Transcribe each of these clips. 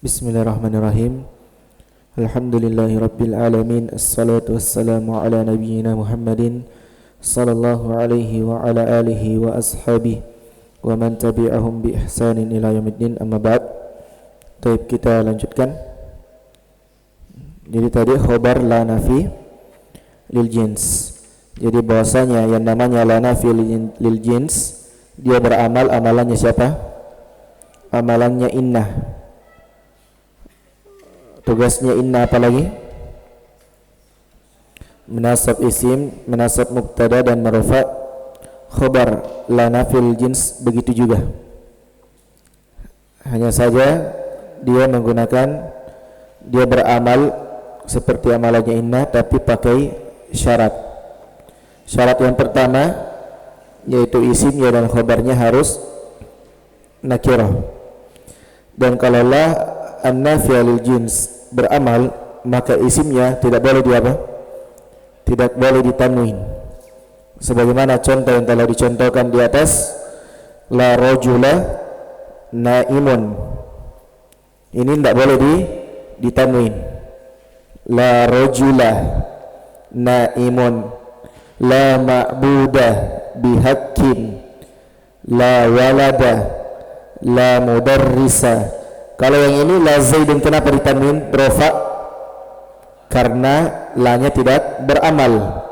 Bismillahirrahmanirrahim. Alhamdulillahi rabbil alamin. Assalatu wassalamu ala nabiyyina Muhammadin sallallahu alaihi wa ala alihi wa ashabihi wa man tabi'ahum bi ihsanin ila yaumiddin. Amma ba'd. Baik, kita lanjutkan. Jadi tadi khobar la nafi lil jins. Jadi bahwasanya yang namanya la nafi lil jins, dia beramal, amalannya siapa? Amalannya inna. Tugasnya inna apa lagi? Menasab isim, menasab mubtada dan marfa. Khobar la nafil jins begitu juga. Hanya saja dia menggunakan, dia beramal seperti amalannya inna tapi pakai syarat. Syarat yang pertama yaitu isimnya dan khobarnya harus nakirah. Dan kalau la an-nafiya lil jins beramal, maka isimnya tidak boleh tidak boleh ditanwin. Sebagaimana contoh yang telah dicontohkan di atas, la rajula naimun. Ini tidak boleh ditanwin. La rajula naimun, la ma'budah bihaqqin, la walada, la mudarrisa. Kalau yang ini la zaidun, kenapa ditanwin rofa? Karena lanya tidak beramal.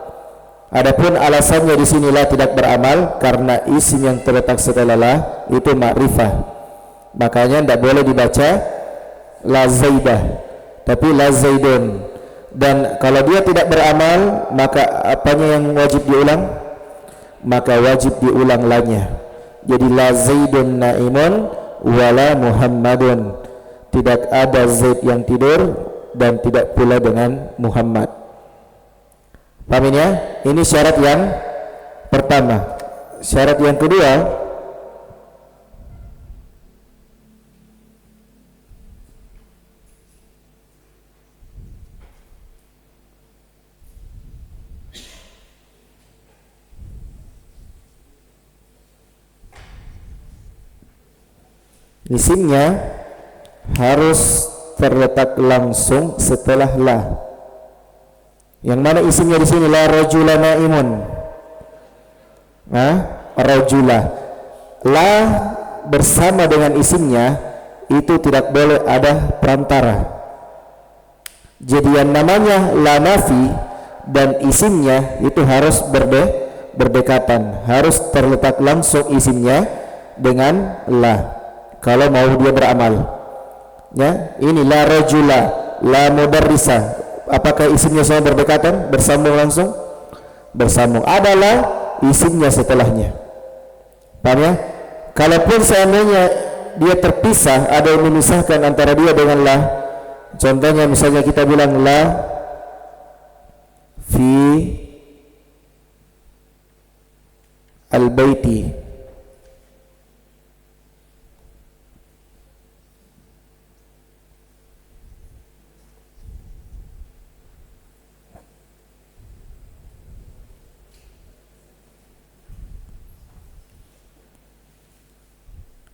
Adapun alasannya di sini la tidak beramal karena isim yang terletak setelah la itu ma'rifah. Makanya tidak boleh dibaca la zaidah, tapi la zaidun. Dan kalau dia tidak beramal, maka apanya yang wajib diulang? Maka wajib diulang lanya. Jadi la zaidun naimun wala Muhammadun, tidak ada Zaid yang tidur dan tidak pula dengan Muhammad. Paham ini ya? Ini syarat yang pertama. Syarat yang kedua, isimnya harus terletak langsung setelah la. Yang mana isimnya di sini? La rajula naimun. Rajula. La bersama dengan isimnya itu tidak boleh ada perantara. Jadi yang namanya la nafi dan isimnya itu harus berdekatan, harus terletak langsung isimnya dengan la. Kalau mau dia beramal, ya, ini la rajula, la mudarrisa. Apakah isimnya sama berdekatan, bersambung langsung? Bersambung. Adalah isimnya setelahnya. Paham ya? Kalaupun seandainya dia terpisah, ada yang memisahkan antara dia dengan la. Contohnya misalnya kita bilang la fi al-baiti.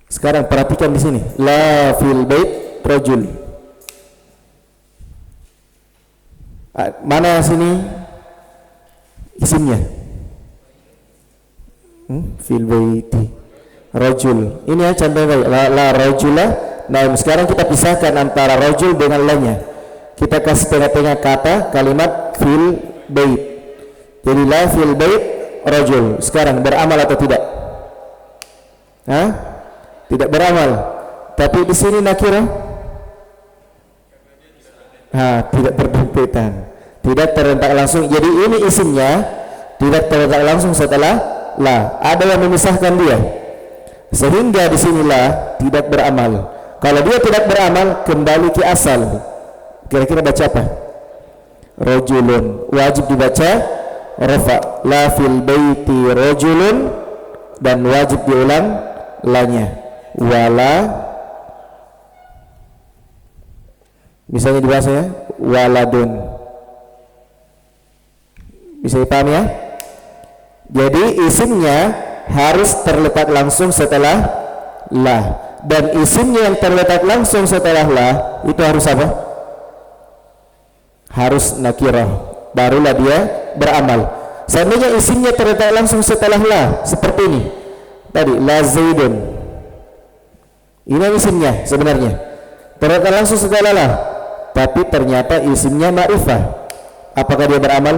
Sekarang perhatikan di sini, la fil bait rajul. Mana sini isimnya? Fil baiti rajul. Ini ya contohnya la rajula. Nah, sekarang kita pisahkan antara rajul dengan la-nya. Kita kasih tengah-tengah kata kalimat fil bait. Jadi la fil bait rajul. Sekarang beramal atau tidak? Tidak beramal. Tapi di sini nakirah tidak berdempetan, tidak terletak langsung. Jadi ini isimnya tidak terletak langsung setelah la. Ada yang memisahkan dia, sehingga di sini la tidak beramal. Kalau dia tidak beramal, kembali ke asal. Kira-kira baca apa? Rajulun. Wajib dibaca rafa. La fil baiti rajulun, dan wajib diulang lanya. Wala, misalnya dibahas ya, waladun. Bisa dipahami ya? Jadi isimnya harus terletak langsung setelah la. dan isimnya yang terletak langsung setelah la itu harus apa? Harus nakirah, barulah dia beramal. Seandainya isimnya terletak langsung setelah la seperti ini tadi, la zaidun, ini isimnya sebenarnya terletak langsung setelah la, tapi ternyata isimnya ma'rifah, apakah dia beramal?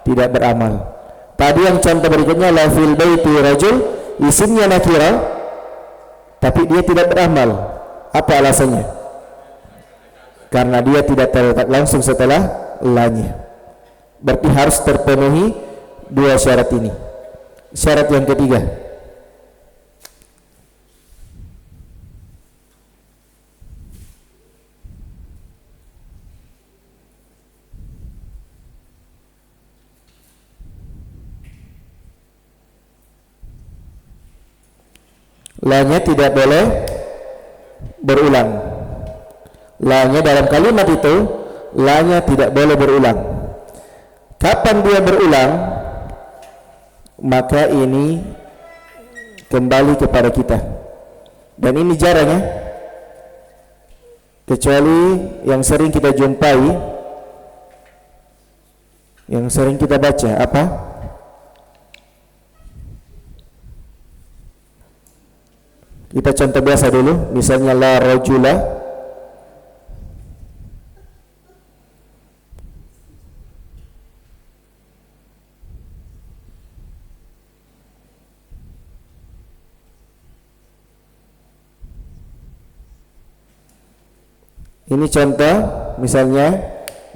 Tidak beramal. Tadi yang contoh berikutnya, la fil baiti rajul, isimnya nakirah tapi dia tidak beramal. Apa alasannya? Karena dia tidak terletak langsung setelah lanya. Berarti harus terpenuhi dua syarat ini. Syarat yang ketiga, lanya tidak boleh berulang. Lanya dalam kalimat itu, lanya tidak boleh berulang. Kapan dia berulang? Maka ini kembali kepada kita. Dan ini jarang ya, kecuali yang sering kita jumpai, yang sering kita baca apa? Kita contoh biasa dulu, misalnya la rajula, ini contoh misalnya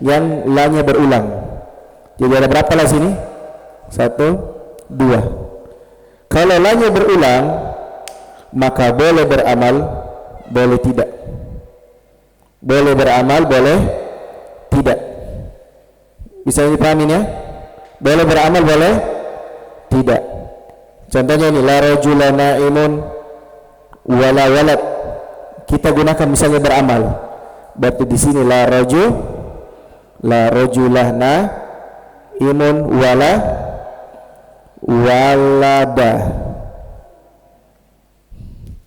yang lanya berulang. Jadi ada berapa lah sini? 1, 2. Kalau lanya berulang, maka boleh beramal, boleh tidak. Boleh beramal, boleh tidak. Bisa dipahami ya? Boleh beramal, boleh tidak. Contohnya ini, la rajula na'imun wala walad. Kita gunakan misalnya beramal. Berarti di sini la rajulah na'imun wala walada.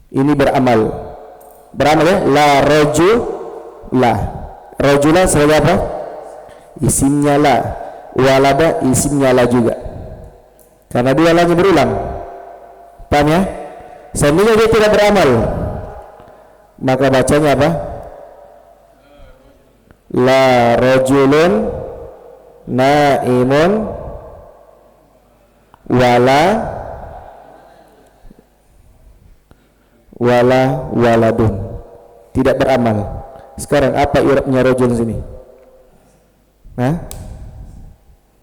Ini beramal ya, la rajulah sebagai apa? Isimnya la, walada isimnya la juga, karena dua lanya berulang. Paham ya? Seandainya dia tidak beramal, maka bacanya apa? La rajulun naimun wala waladun, tidak beramal. Sekarang apa i'rabnya rajul sini? Hah?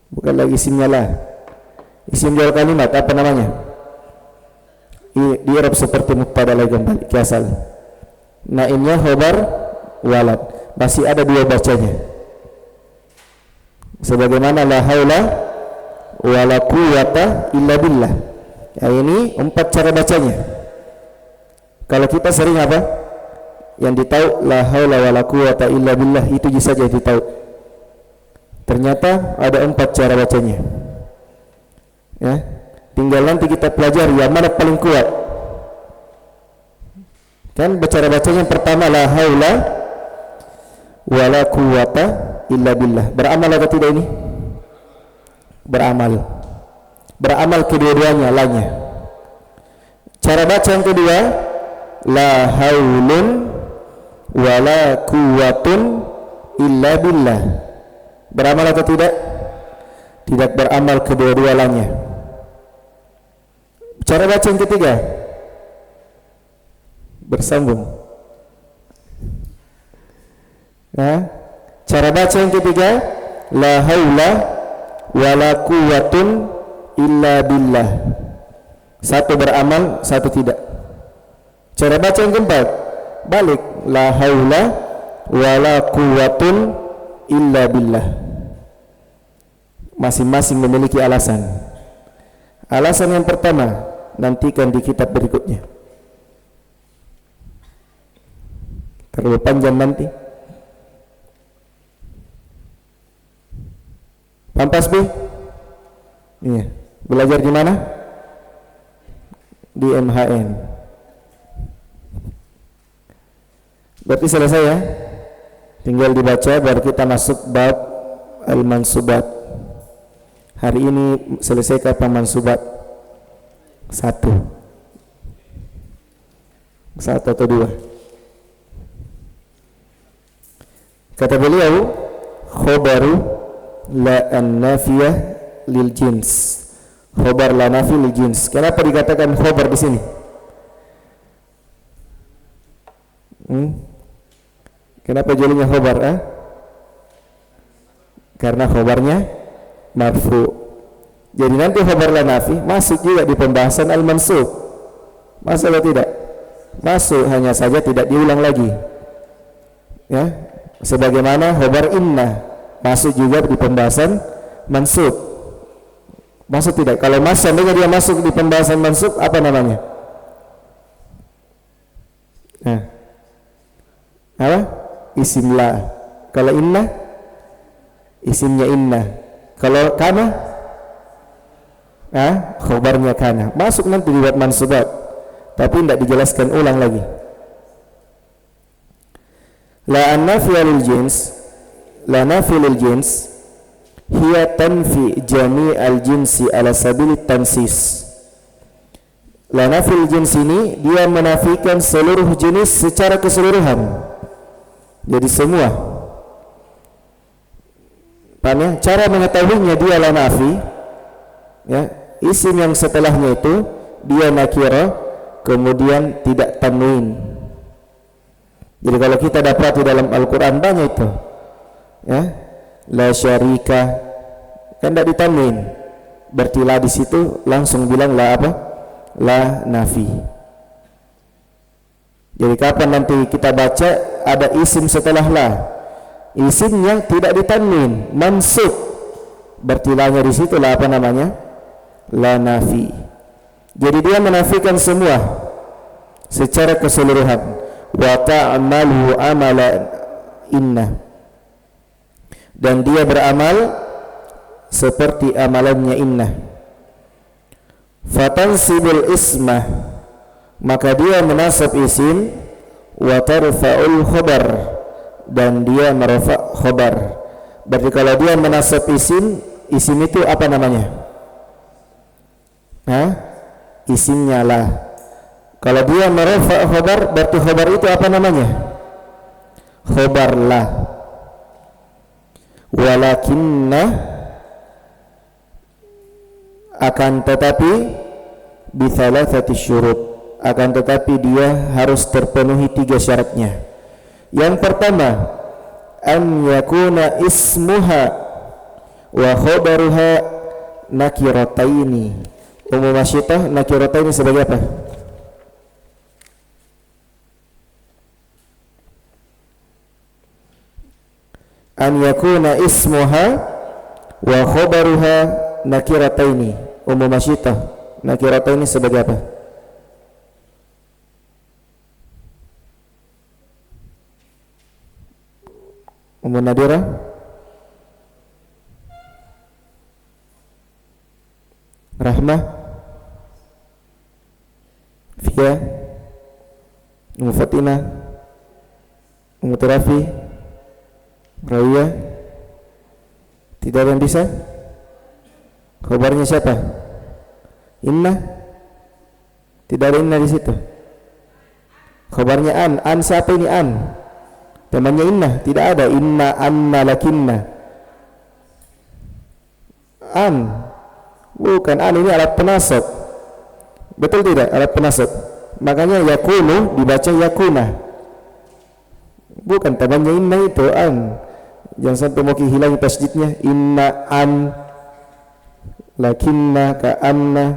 Bukan lagi isimnya lah. Isim jual kalimat apa namanya? Di i'rab seperti mubtada lagi kembali ke asal. Naimnya khobar walad. Masih ada dua bacanya. Sebagaimana la haula wala quwwata illa billah. Ya, ini 4 cara bacanya. Kalau kita sering apa? Yang ditahu la haula wala quwwata illa billah, itu saja yang ditahu. Ternyata ada 4 cara bacanya. Ya, tinggal nanti kita pelajari yang mana paling kuat. Kan cara bacanya yang pertama la haula wala quwwata illa billah. Beramal atau tidak ini? Beramal. Beramal kedua-duanya lanya. Cara baca yang kedua, la haulun wala quwwatun illa billah. Beramal atau tidak? Tidak beramal kedua-duanya. Cara baca yang ketiga, bersambung. Nah, cara baca yang ketiga, la haula wala quwwatun illa billah. Satu beramal, satu tidak. Cara baca yang keempat, balik, la haula wala quwwatun illa billah. Masing-masing memiliki alasan. Alasan yang pertama nantikan di kitab berikutnya, terlalu panjang nanti. Pampas B? Iya. Belajar di mana? Di MHN. Berarti selesai ya, tinggal dibaca baru kita masuk bab al-mansubat. Hari ini selesai kapan mansubat? Satu atau dua. Kata beliau, khobaru la an-nafiyah lil jins. Khobar la nafi lil jins. Kenapa dikatakan khobar di sini? Kenapa jadinya khobar? Karena khobarnya marfu. Jadi nanti khobar la nafi masuk juga di pembahasan al-mansub. Masuk atau tidak? Masuk, hanya saja tidak diulang lagi. Ya, sebagaimana khobar inna masuk juga di pembahasan mansub. Masuk tidak? Kalau masuk, seandainya dia masuk di pembahasan mansub, apa namanya? Apa? Isim la. Kalau inna, isimnya inna. Kalau kana, khobarnya kana. Masuk nanti dibuat mansubat, tapi tidak dijelaskan ulang lagi. La an-nafiya lil jins, la nafi lil jins hiya tanfi jami' al-jinsi ala sabil tansis. La nafi lil jins ini dia menafikan seluruh jenis secara keseluruhan. Jadi semua. Paham ya? Cara mengetahuinya dia la nafi, ya, isim yang setelahnya itu dia nakira kemudian tidak tanwin. Jadi kalau kita dapat di dalam Al-Quran banyak itu, ya, la syarika kan tidak ditanwin, berarti la di situ langsung bilang la apa? La nafi. Jadi kapan nanti kita baca ada isim setelah la, isim yang tidak ditanwin, mansub, berarti la-nya di situ la apa namanya? La nafi. Jadi dia menafikan semua secara keseluruhan. Wa ta'malu amala inna, dan dia beramal seperti amalannya inna. Fatansibul ismah, maka dia menasab isim. Wa tarfa'ul khobar, dan dia merafa' khobar. Berarti kalau dia menasab isim, isim itu apa namanya? Isimnya lah. Kalau dia merafa' khobar, berarti khobar itu apa namanya? Khobar lah. Walakinna, akan tetapi, bi thalathati syurut, akan tetapi dia harus terpenuhi 3 syaratnya. Yang pertama, an yakuna ismuha wa khobaruha nakirataini. Umum masyitah nakirataini sebagai apa? An yakuna ismuha wa khobaruha nakirataini. Umum masyitah nakirataini sebagai apa? Umum nadirah, rahmah, fia, umum fatimah, umum terafi, rawiyah. Tidak ada yang bisa. Khabarnya siapa? Inna. Tidak ada inna di situ. Khabarnya an siapa ini an? Temannya inna, tidak ada. Inna, anna, lakinna. An, bukan an, ini alat penasab. Betul tidak? Alat penasab. Makanya yakunu dibaca yakuna. Bukan temannya inna itu an. Jangan sampai mau hilang tasdidnya. Inna, an, lakinna, ka anna.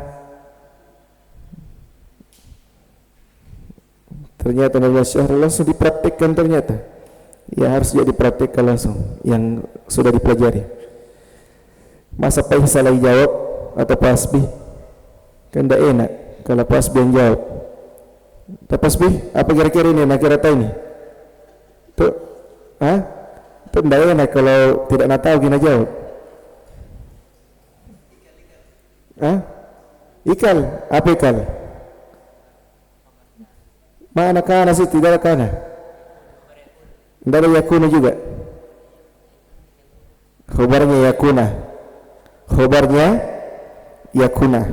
Ternyata Nabi Syahr langsung dipraktikkan ternyata. Ya harus jadi praktikkan langsung yang sudah dipelajari. Masa Pak salah jawab atau pasbih? Kan tidak enak kalau pasbih yang jawab. Pasbih apa kira-kira ini nakirata ini? Tuh, itu tidak enak kalau tidak nak tahu gimana jawab. Ikal, apa ikal? Mana kana sih? Tidak ada kana. Tidak ada yakunu juga. Khobarnya yakuna. Khobarnya yakuna.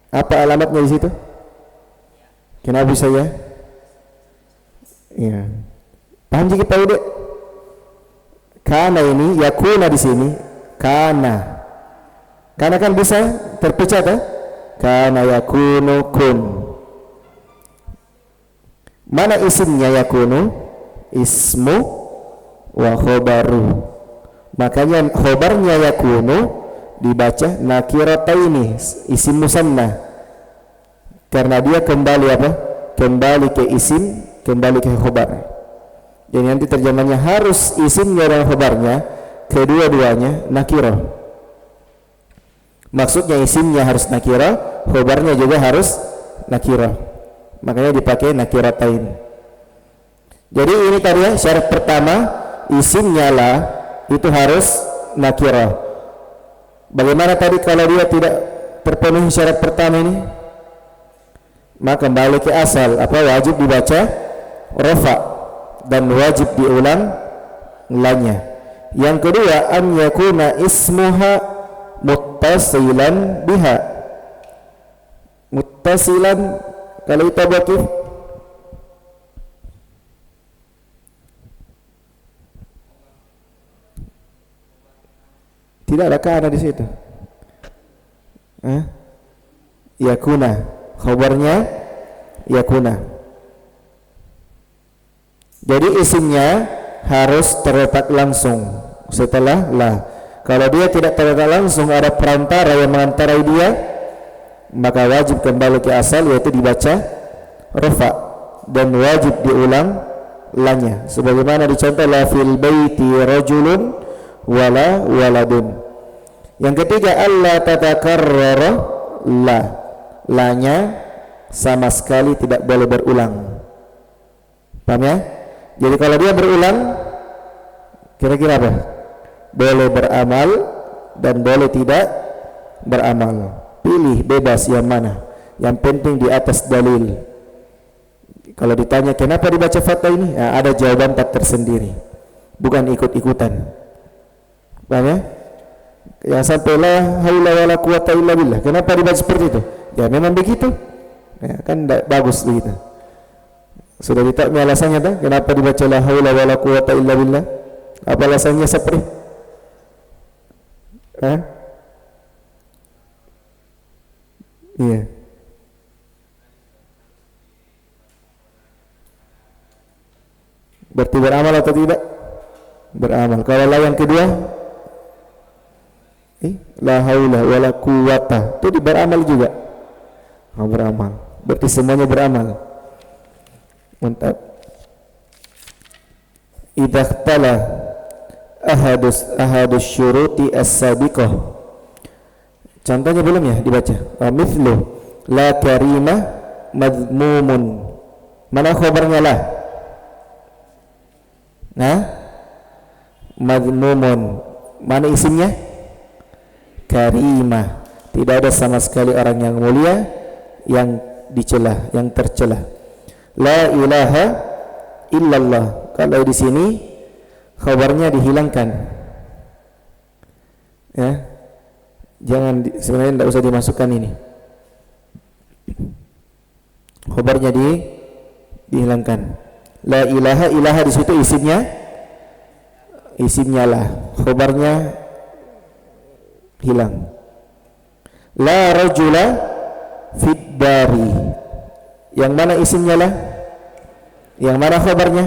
Apa alamatnya di situ? Kenapa bisa ya? Ya. Paham juga Pak Ude? Kana ini yakuna di sini. Kana. Kana kan bisa terpecah kan? Kana yakunu kun. Mana isimnya yakunu? Ismu wa khobaru. Makanya khobarnya yakunu dibaca nakirataini, isim musanna, karena dia kembali apa? Kembali ke isim, kembali ke khobar. Jadi nanti terjemahnya harus isimnya dan khobarnya kedua-duanya nakirah. Maksudnya isimnya harus nakirah, khobarnya juga harus nakirah. Makanya dipakai nakiratain. Jadi ini tadi ya, syarat pertama isimnya lah itu harus nakirah. Bagaimana tadi kalau dia tidak terpenuhi syarat pertama ini? Maka kembali ke asal, apa wajib dibaca rafa dan wajib diulang lanya. Yang kedua, an yakuna ismuha muttasilan biha. Muttasilan kalau itu bakif tidak ada kana di situ. Yakuna, khabarnya yakuna. Jadi isimnya harus terletak langsung setelah la. Kalau dia tidak terletak langsung, ada perantara yang mengantarai dia, maka wajib kembali ke asal, yaitu dibaca rafa dan wajib diulang lanya. Sebagaimana dicontoh la fil baiti rajulun wala waladun. Yang ketiga, alla tatakarrara la. Lanya sama sekali tidak boleh berulang. Paham ya? Jadi kalau dia berulang, kira-kira apa? Boleh beramal dan boleh tidak beramal. Pilih bebas yang mana. Yang penting di atas dalil. Kalau ditanya kenapa dibaca fatha ini, nah, ada jawaban tak tersendiri, bukan ikut-ikutan. Paham ya? Yang sampai la haula wala quwata illa billah. Kenapa dibaca seperti itu? Ya memang begitu. Ya, kan bagus begitu. Sudah ditanya alasannya dah, kenapa dibaca la haula wala quwata illa billah? Apa alasannya seperti? Iya. Berarti beramal atau tidak? Beramal. Kalau la yang kedua, la haula wala quwata, itu beramal juga. Beramal. Berarti semuanya beramal. Mantap. Idza ikhtala ahadus syuruti as-sabiqah. Contohnya belum ya dibaca. Mithlu la karimah madmumun. Mana khabarnya la? Madmumun. Mana isimnya? Karimah. Tidak ada sama sekali orang yang mulia yang dicela, yang tercela. La ilaha illallah. Kalau di sini khabarnya dihilangkan. Ya. Jangan sebenarnya tidak usah dimasukkan ini. Khabarnya dihilangkan. La ilaha, ilaha di situ isimnya lah. Khabarnya hilang. La rajula fid dari. Yang mana isimnya lah? Yang mana khabarnya?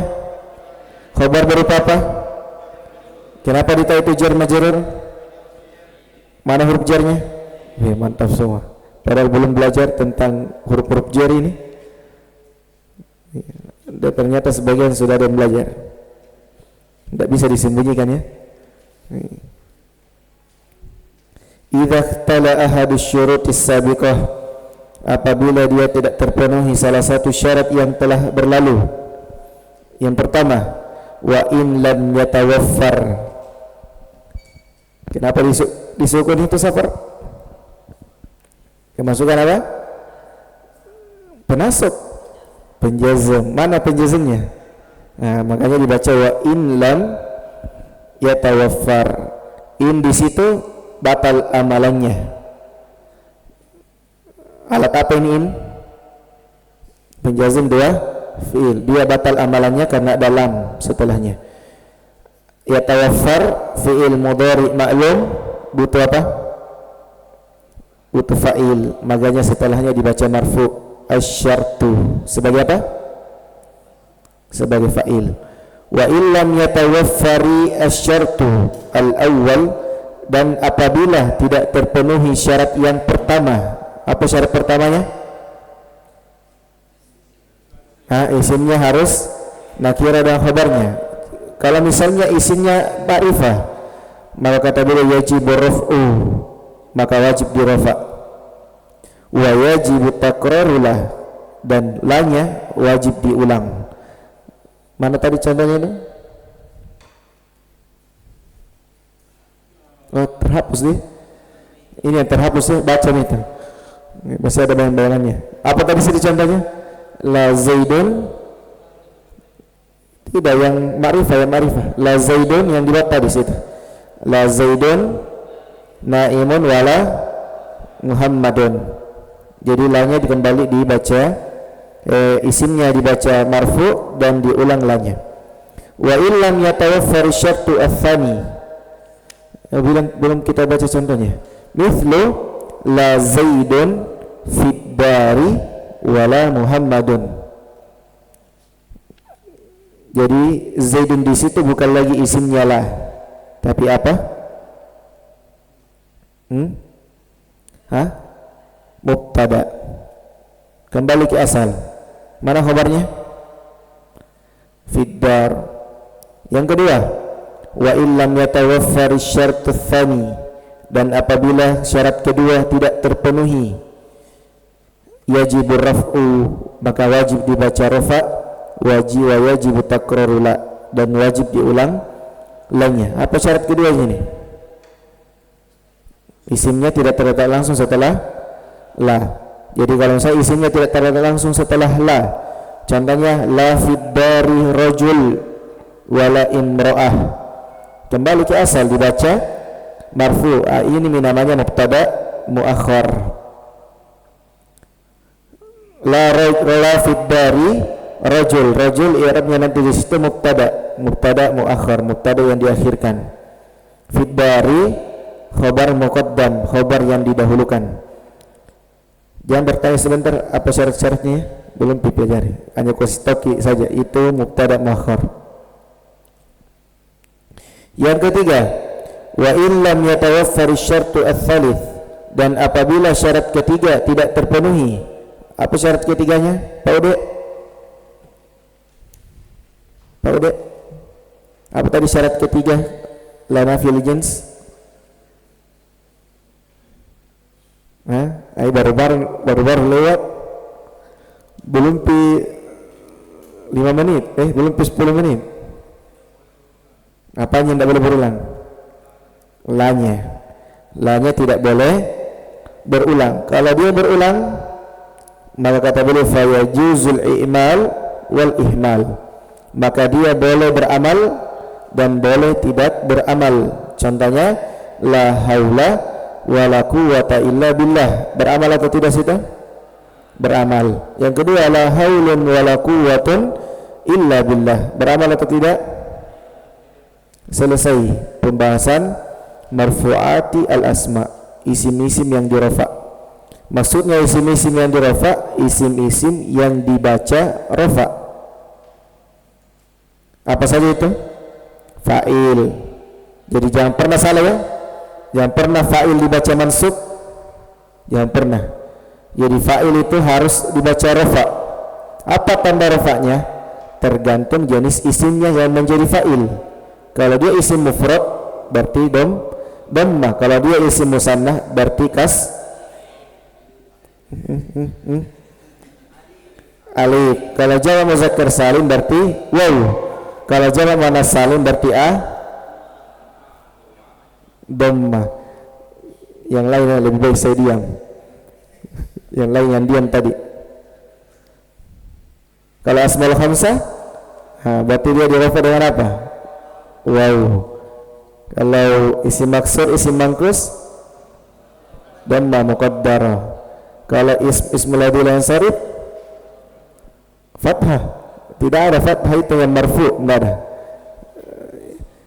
Khabar berupa apa? Kenapa dita itu jar majrur? Mana huruf jarnya? Mantap semua. Padahal belum belajar tentang huruf-huruf jar ini. Dan ternyata sebagian sudah ada yang belajar. Tidak bisa disembunyikan ya. Idza ikhtala ahadus syurutis sabiqah, apabila dia tidak terpenuhi salah satu syarat yang telah berlalu. Yang pertama, wa in lam yatawaffar. Kenapa disukun itu safar? Kemasukan apa? Penasab, penjazam. Mana penjazamnya? Nah, makanya dibaca wa in lam yatawaffar. In di situ batal amalannya. Alat apa ini in? Penjazm dua fiil. Dia batal amalannya karena ada lam setelahnya. Yatawaffar fiil mudhari ma'lum, butuh apa? Butuh fa'il. Makanya setelahnya dibaca marfu. Asyartu sebagai apa? Sebagai fa'il. Wa illam yatawaffari asyartu al-awwal, dan apabila tidak terpenuhi syarat yang pertama. Apa syarat pertamanya? Isimnya harus nakirah dan khabarnya. Kalau misalnya isimnya ma'rifah, maka kata beliau yajibu raf'u, maka wajib dirafa. Wa yajibu takrarulah, dan lanya wajib diulang. Mana tadi contohnya itu? Oh, terhapus deh. Ini yang terhapus ya, baca itu. Masih ada bayangan-bayangannya. Apa tadi sih contohnya? La Zaidun, tidak yang ma'rifah, yang ma'rifah. La Zaidun yang dibaca di situ. La Zaidun naimun wala Muhammadun. Jadi lanya kembali dibaca, isimnya dibaca marfu dan diulang lanya. Wa illam yatawaffar syartu ats-tsani. Belum kita baca contohnya. Mithlu la Zaidun fid dari wala Muhammadun. Jadi Zaidun di situ bukan lagi isimnya lah, tapi apa? Mubtada. Kembali ke asal. Mana khabarnya? Fiddar. Yang kedua, wa illam yatawaffar syartu tsani, dan apabila syarat kedua tidak terpenuhi, yajibur raf'u, maka wajib dibaca rafa, wa yajibu takrarula, dan wajib diulang lanya. Apa syarat kedua ini? Isimnya tidak terletak langsung setelah la. Jadi kalau saya isimnya tidak terletak langsung setelah la, contohnya la fid dari rajul wala imra'ah, kembali ke asal dibaca marfu. Ini namanya mubtada muakhar. La fid dari rajul, rajul i'rabnya nanti di situ mubtada muakhar, mubtada yang diakhirkan. Fid dari khabar muqaddam, khabar yang didahulukan. Jangan bertanya sebentar apa syarat-syaratnya, belum dipelajari, hanya kasih tahu saja itu mubtada muakhar. Yang ketiga, wa illam yatawaffar syartu ats-tsalits, dan apabila syarat ketiga tidak terpenuhi. Apa syarat ketiganya? Pak Ude? Apa tadi syarat ketiga? La nafil jins. Ayo baru lewat, belum pi 5 menit, belum pi 10 menit. Apanya tidak boleh berulang? Lanya tidak boleh berulang. Kalau dia berulang, maka kata beliau fa yajuzul i'mal wal ihmal, maka dia boleh beramal dan boleh tidak beramal. Contohnya la haula wala quwwata illa billah, beramal atau tidak situ? Beramal. Yang kedua la haulun wala quwwatun illa billah, beramal atau tidak? Selesai pembahasan marfu'ati al-asma, isim-isim yang dirafa. Maksudnya isim-isim yang dirafa, isim-isim yang dibaca rafa. Apa saja itu? Fa'il. Jadi jangan pernah salah ya. Jangan pernah fa'il dibaca mansub. Jangan pernah. Jadi fa'il itu harus dibaca rafa. Apa tanda rafanya? Tergantung jenis isimnya yang menjadi fa'il. Kalau dia isim mufrad berarti dhammah. Kalau dia isim musannah berarti alif. Kalau jamak muzakkar salim berarti waw. Kalau jamak muannas salim berarti dhammah. Yang lainnya lebih baik saya diam. Yang lain yang diam tadi. Kalau asmaul khamsah, Berarti dia dirafah dengan apa? Wow. Kalau isim maksur, isim mangkus, dhamma muqaddarah. Kalau ismul ladzi la yansarif, fathah. Tidak ada fathah itu yang marfu, tidak ada.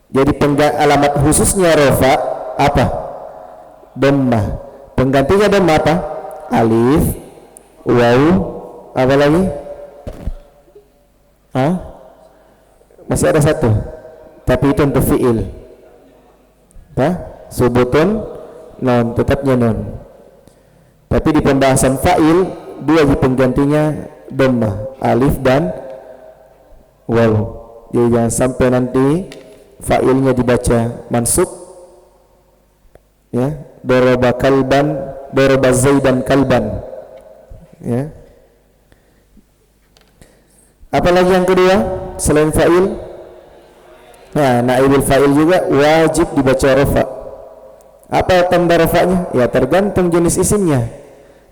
Jadi alamat khususnya rafa apa? Dhammah. Penggantinya dhammah apa? Alif, waw, apa lagi? Masih ada satu, tapi itu untuk fi'il. Subutun non, tetapnya non. Tapi di pembahasan fa'il dua di penggantinya dhammah, alif dan waw. Jadi jangan sampai nanti fa'ilnya dibaca mansub, ya, daraba kalban, daraba zaidan kalban, ya. Apalagi yang kedua selain fa'il? Naibul fa'il juga wajib dibaca rafa. Apa tanda rafanya? Ya tergantung jenis isimnya.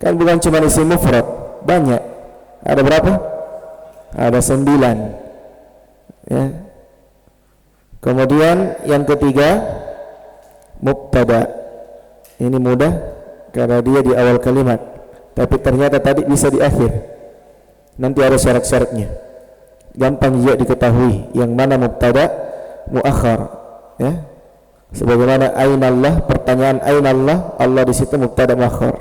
Kan bukan cuma isim mufrad, banyak. Ada berapa? Ada 9. Ya. Kemudian yang ketiga mubtada. Ini mudah karena dia di awal kalimat, tapi ternyata tadi bisa di akhir. Nanti ada syarat-syaratnya. Gampang juga diketahui yang mana mubtada muakhar, ya. Sebagaimana ainallah, pertanyaan ainallah, Allah di situ mubtada muakhar.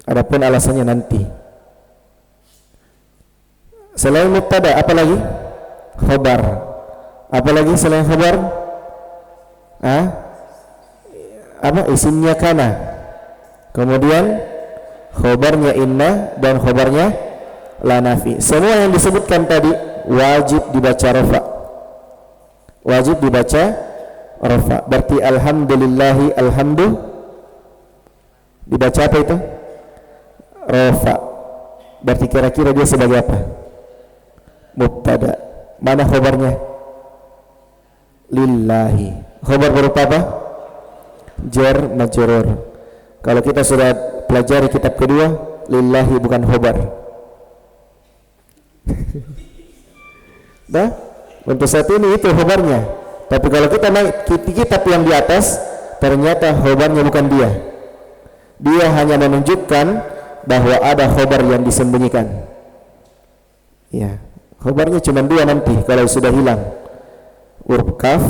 Adapun alasannya nanti. Selain mubtada apa lagi? Khabar. Apa lagi selain khabar? Apa isimnya kana. Kemudian khabarnya inna dan khabarnya la nafi. Semua yang disebutkan tadi wajib dibaca rafa. Wajib dibaca rafa. Berarti alhamdulillahi alhamdu dibaca apa itu? Rafa. Berarti kira-kira dia sebagai apa? Mubtada. Mana khabarnya? Lillahi. Khabar berupa apa? Jar majrur. Kalau kita sudah pelajari kitab kedua, lillahi bukan khabar. Untuk saat ini itu khabarnya. Tapi kalau kita naik kitab yang di atas, ternyata khabarnya bukan dia. Dia hanya menunjukkan bahwa ada khabar yang disembunyikan. Ya, khabarnya cuma 2 nanti kalau sudah hilang. Huruf kaf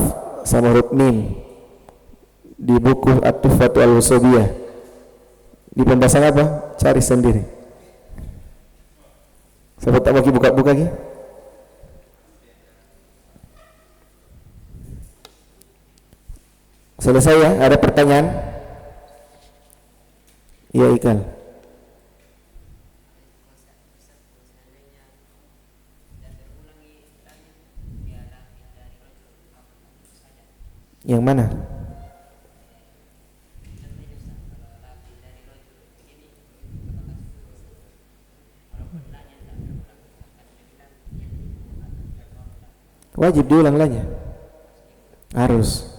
sama huruf mim di buku At-Tuhfatu Al-Wasabiyah. Di pembahasan apa? Cari sendiri. Saya tak bagi buka-buka lagi. Selesai ya? Ada pertanyaan? Ya Ikal. Yang mana? Wajib diulang lagi. Harus.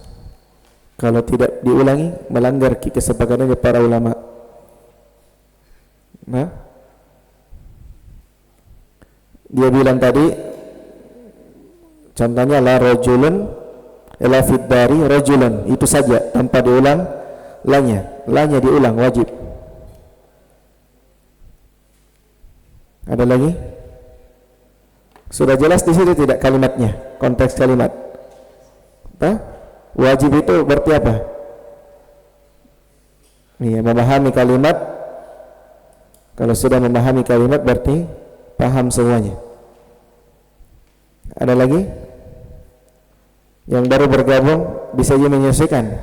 Kalau tidak diulangi melanggar kesepakatan para ulama. Dia bilang tadi contohnya la rajulun ila fid dari rajulun, itu saja tanpa diulang lanya diulang wajib. Ada lagi? Sudah jelas di situ tidak kalimatnya, konteks kalimat. Wajib itu berarti apa? Iya, memahami kalimat. Kalau sudah memahami kalimat berarti paham semuanya. Ada lagi? Yang baru bergabung bisa juga menyesuaikan.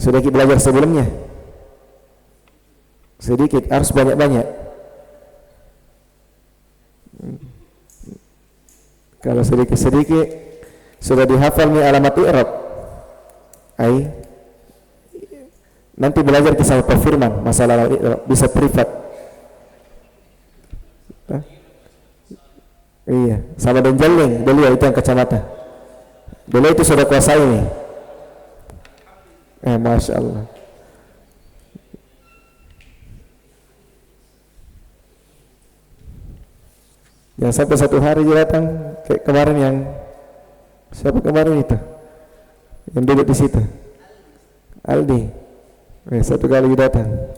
Sudah kita belajar sebelumnya? Sedikit, harus banyak-banyak. Kalau sedikit-sedikit sudah dihafal nih alamat i'rab. Nanti belajar kisah Pak Firman masalah i'rab bisa privat. Iya, sama dan Jalling, beliau itu yang kacamata. Beliau itu sudah kuasai nih. Masya Allah. Yang sampai satu hari dia datang kayak kemarin yang siapa kemarin itu yang duduk di situ, Aldi. Satu kali datang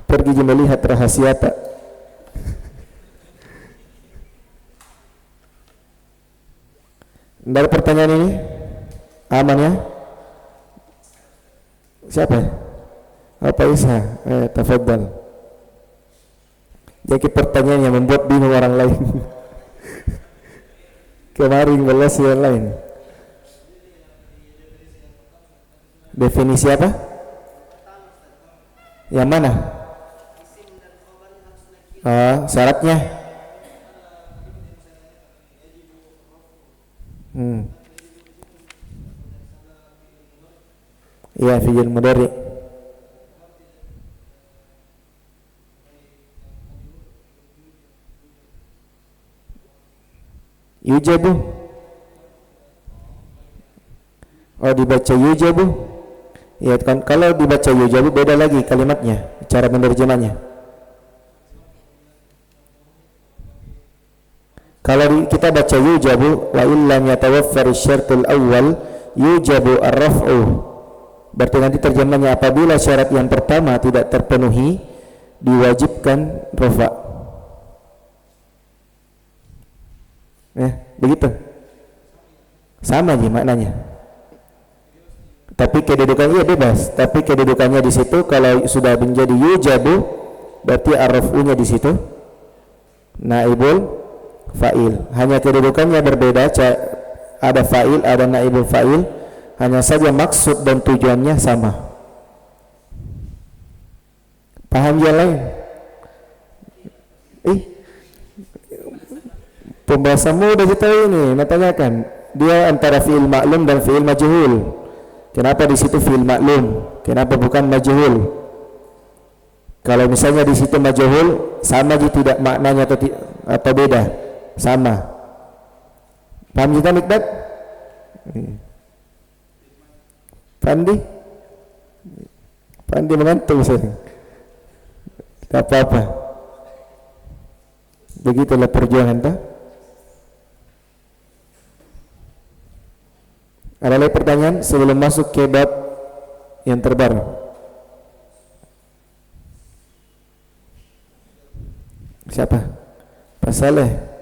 pergi melihat rahasia tak. Dari pertanyaan ini aman ya? Siapa? Apa Isa? Tafadhal. Jadi pertanyaan yang membuat bingung orang lain. Kemarin belas yang lain. Definisi apa? Yang mana? Syaratnya? Iya, fi'il mudhari. Yujabu. Oh, dibaca yujabu. Ya kan, kalau dibaca yujabu beda lagi kalimatnya, cara menerjemahnya. Kalau kita baca yujabu wa illam yatawaffar syartul awwal yujabu ar-raf'u. Berarti nanti terjemahnya apabila syarat yang pertama tidak terpenuhi diwajibkan rafa. Begitu. Sama aja maknanya. Tapi kedudukannya bebas. Tapi kedudukannya di situ kalau sudah menjadi yujabu berarti ar-raf'unya di situ naibul fa'il. Hanya kedudukannya berbeda, ada fa'il, ada naibul fa'il, hanya saja maksud dan tujuannya sama. Paham yang lain? Pembahasan mudah kita ini, tanyakan dia antara fi'il maklum dan fi'il majhul. Kenapa di situ fi'il maklum? Kenapa bukan majhul? Kalau misalnya di situ majhul, sama aja tidak maknanya atau beda? Sama. Paham kita Mikdad? Pandi mengantuk saya. Tak apa-apa. Begitulah perjuangan tak? Ada lagi pertanyaan sebelum masuk ke bab yang terbaru? Siapa? Pak Saleh.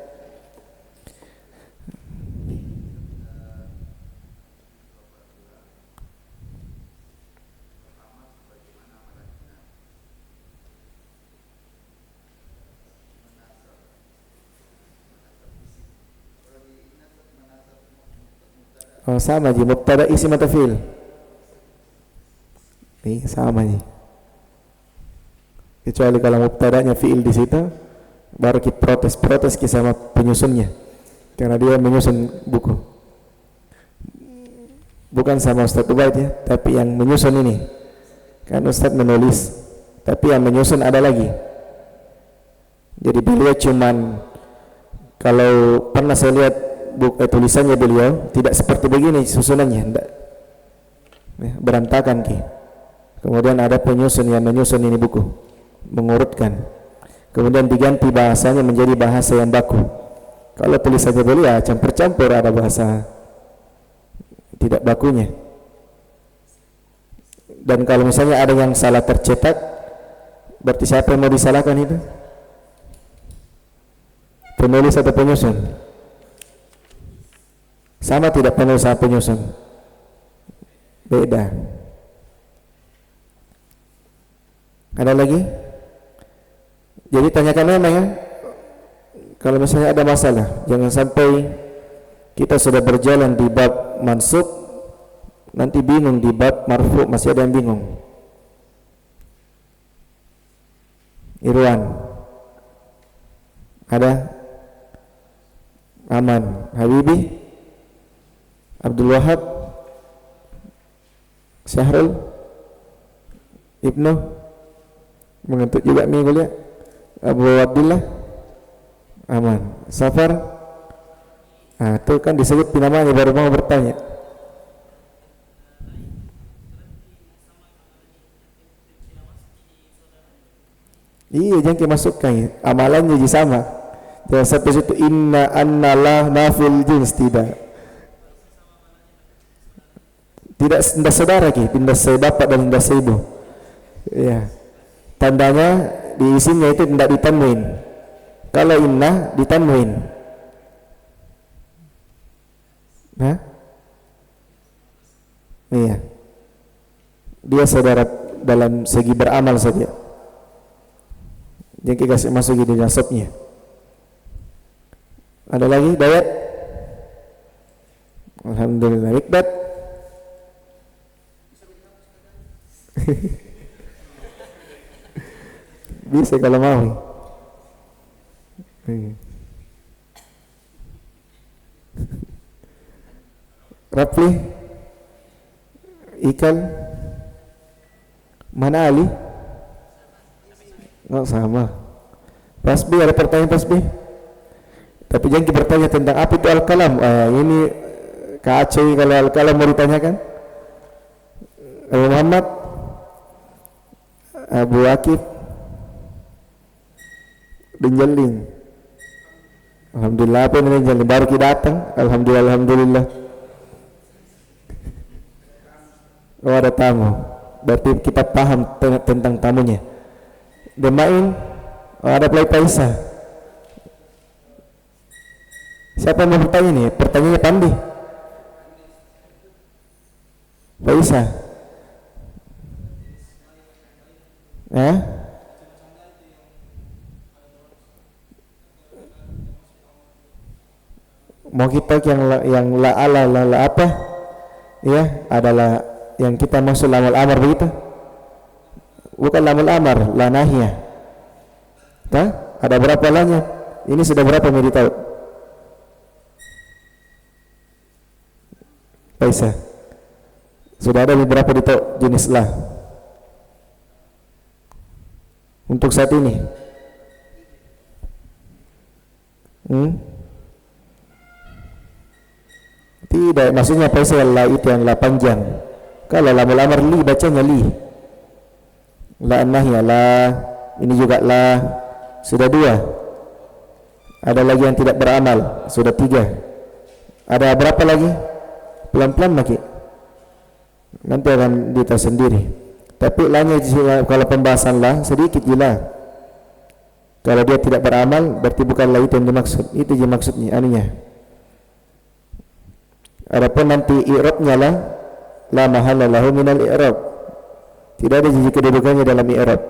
Oh, sama aja mubtada isim atau fi'il. Sama aja. Kecuali kalau mubtadanya fi'il di situ baru kita protes sama penyusunnya karena dia menyusun buku. Bukan sama Ustaz Ubaid ya, tapi yang menyusun ini. Kan Ustaz menulis, tapi yang menyusun ada lagi. Jadi beliau cuman kalau pernah saya lihat tulisannya beliau tidak seperti begini susunannya, enggak. Berantakan ki. Kemudian ada penyusun yang menyusun ini buku, mengurutkan. Kemudian diganti bahasanya menjadi bahasa yang baku. Kalau tulisannya beliau campur-campur, ada bahasa tidak bakunya. Dan kalau misalnya ada yang salah tercetak, berarti siapa yang mau disalahkan itu? Penulis atau penyusun? Sama tidak penulis sama penyusun? Beda. Ada lagi? Jadi tanyakan memang ya, kalau misalnya ada masalah, jangan sampai kita sudah berjalan di bab mansub nanti bingung di bab marfu, masih ada yang bingung. Irwan ada? Aman? Habibi? Abdul Wahab? Syahrul? Ibnu? Mengentuk juga minggu ya? Abu Abdullah? Aman? Safar? Itu kan disebut namanya baru mau bertanya. Iya, jangan masukkan amalannya jadi sama. Jangan sampai situ inna annalah nafil jins, tidak. Tidak saudara ki, tidak saya bapak dan tidak saya ibu. Ya. Tandanya di isimnya itu tidak ditanwin. Kalau inna ditanwin. Nah, iya. Dia saudara dalam segi beramal saja. Jadi kasih masuk di nasabnya. Ada lagi Dayat? Alhamdulillah. Mikdad? Bisa kalau mau. Rapli? Ikal? Mana Ali? Nggak sama. Pasbi, ada pertanyaan Pasbi? Tapi jangan bertanya tentang apa itu al-kalam. Ini Kak Aceh kalau al-kalam mau ditanyakan. Abu Muhammad, Abu Akif, Denjeling. Alhamdulillah, apa ini Denjeling? Baru kita datang. Alhamdulillah, alhamdulillah. Oh, ada tamu. Berarti kita paham tentang tamunya. Demain, ada Play Paisa. Siapa yang mau bertanya nih? Pertanyaannya Pandi. Paisa. Mau kita yang la ala la apa? Ya, adalah yang kita masuk lamul amar begitu. Bukan lamul amar, la nahiyah. Ada berapa lanya? Ini sudah berapa mau ditahu? Paisa. Sudah ada beberapa ditahu jenis la. Untuk saat ini. Tidak, maksudnya paisa la itu yang la panjang. Kalau lamul amar li bacanya li. La nahiyah la, ini juga la. Sudah 2. Ada lagi yang tidak beramal, sudah 3. Ada berapa lagi? Pelan-pelan lagi. Nanti akan ditahu sendiri. Tapi lanya kalau pembahasan lah sedikit gila. Kalau dia tidak beramal berarti bukanlah itu yang dimaksud. Itu yang maksudnya anunya. Adapun nanti i'rabnya lah la mahalla lahu minal i'rab. Tidak ada sisi kedudukannya dalam i'rab.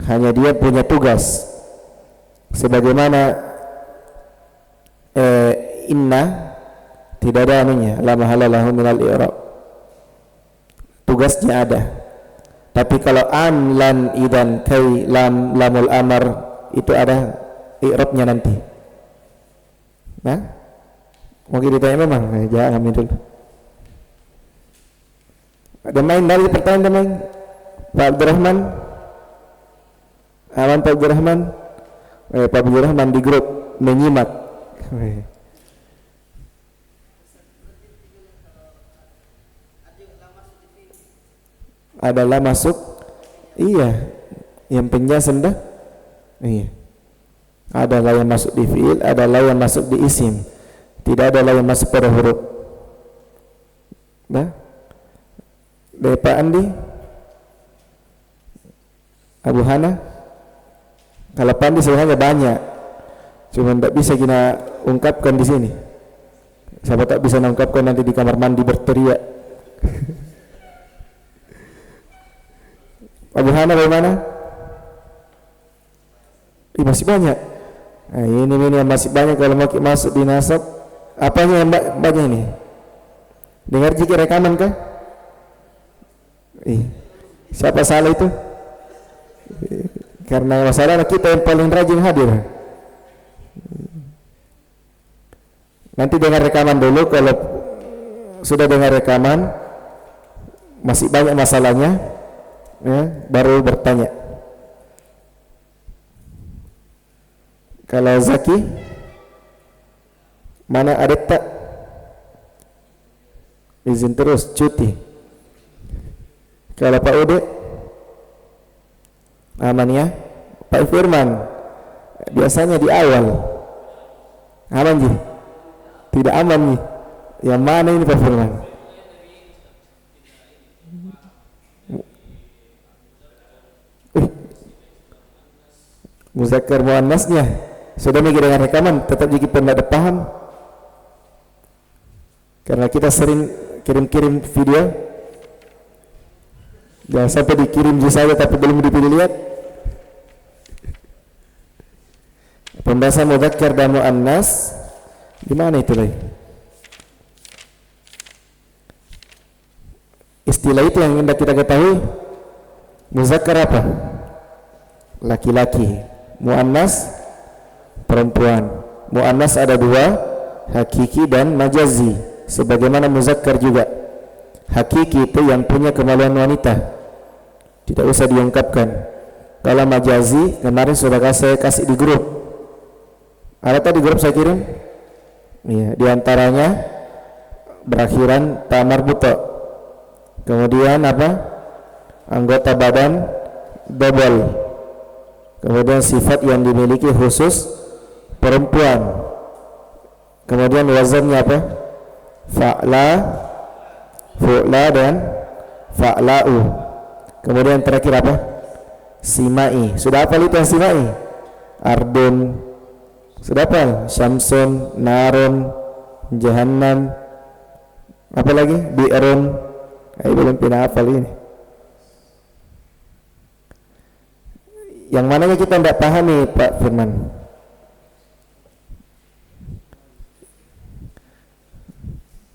Hanya dia punya tugas. Sebagaimana inna tidak ada anunya la mahalla lahu minal i'rab. Tugasnya ada. Tapi kalau an, lan, idan, kai, lam, lamul amar itu ada i'rabnya nanti. Nah, mungkin ditanya memang, jangan ambil dulu. Ada main dari pertanyaan teman Pak Abdurrahman. Aman Pak Abdurrahman. Pak Abdurrahman di grup menyimak. Adalah masuk, iya, yang penjelasan dah, iya. Adalah yang masuk di fiil, adalah yang masuk di isim, tidak adalah yang masuk pada huruf. Nah, dari Pak Andi, Abu Hana, kalau Pak Andi sebenarnya banyak, cuma tidak bisa kita ungkapkan di sini. Siapa tak bisa mengungkapkan nanti di kamar mandi berteriak. Abu Hana bagaimana? Masih banyak. Nah, ini yang masih banyak kalau mau masuk di nasab. Apanya yang banyak ini? Dengar jika rekaman kah? Siapa salah itu? Karena masalah kita yang paling rajin hadir. Nanti dengar rekaman dulu. Kalau sudah dengar rekaman masih banyak masalahnya, ya, baru bertanya. Kalau Zaki, mana ada tak? Izin terus cuti. Kalau Pak Ude, aman ya. Pak Firman, Biasanya di awal. Aman ji? Tidak aman nih. Yang mana ini Pak Firman? Muzakkar muannasnya sudah mikir dengan rekaman, tetap jadi tidak paham. Karena kita sering kirim-kirim video, jangan sampai dikirim saja tapi belum dipilih lihat. Pembahasan mudzakkar dan muannas di mana itu lagi? Istilah itu yang hendak kita ketahui. Muzakkar apa? Laki-laki. Muannas perempuan. Muannas ada dua, hakiki dan majazi. Sebagaimana muzakkar juga. Hakiki itu yang punya kemaluan wanita, tidak usah diungkapkan. Kalau majazi kemarin sudah saya kasih di grup. Ada tadi grup saya kirim? Iya, diantaranya berakhiran ta marbuta. Kemudian apa? Anggota badan double. Kemudian sifat yang dimiliki khusus perempuan. Kemudian wazannya apa? Fa'la, fu'la dan fa'la'u. Kemudian terakhir apa? Simai. Sudah hafal itu yang simai? Ardun. Sudah hafal? Syamsun, narun, jahannam. Apa lagi? Bi'run. Belum pernah hafal ini. Yang mananya kita tidak pahami Pak Firman?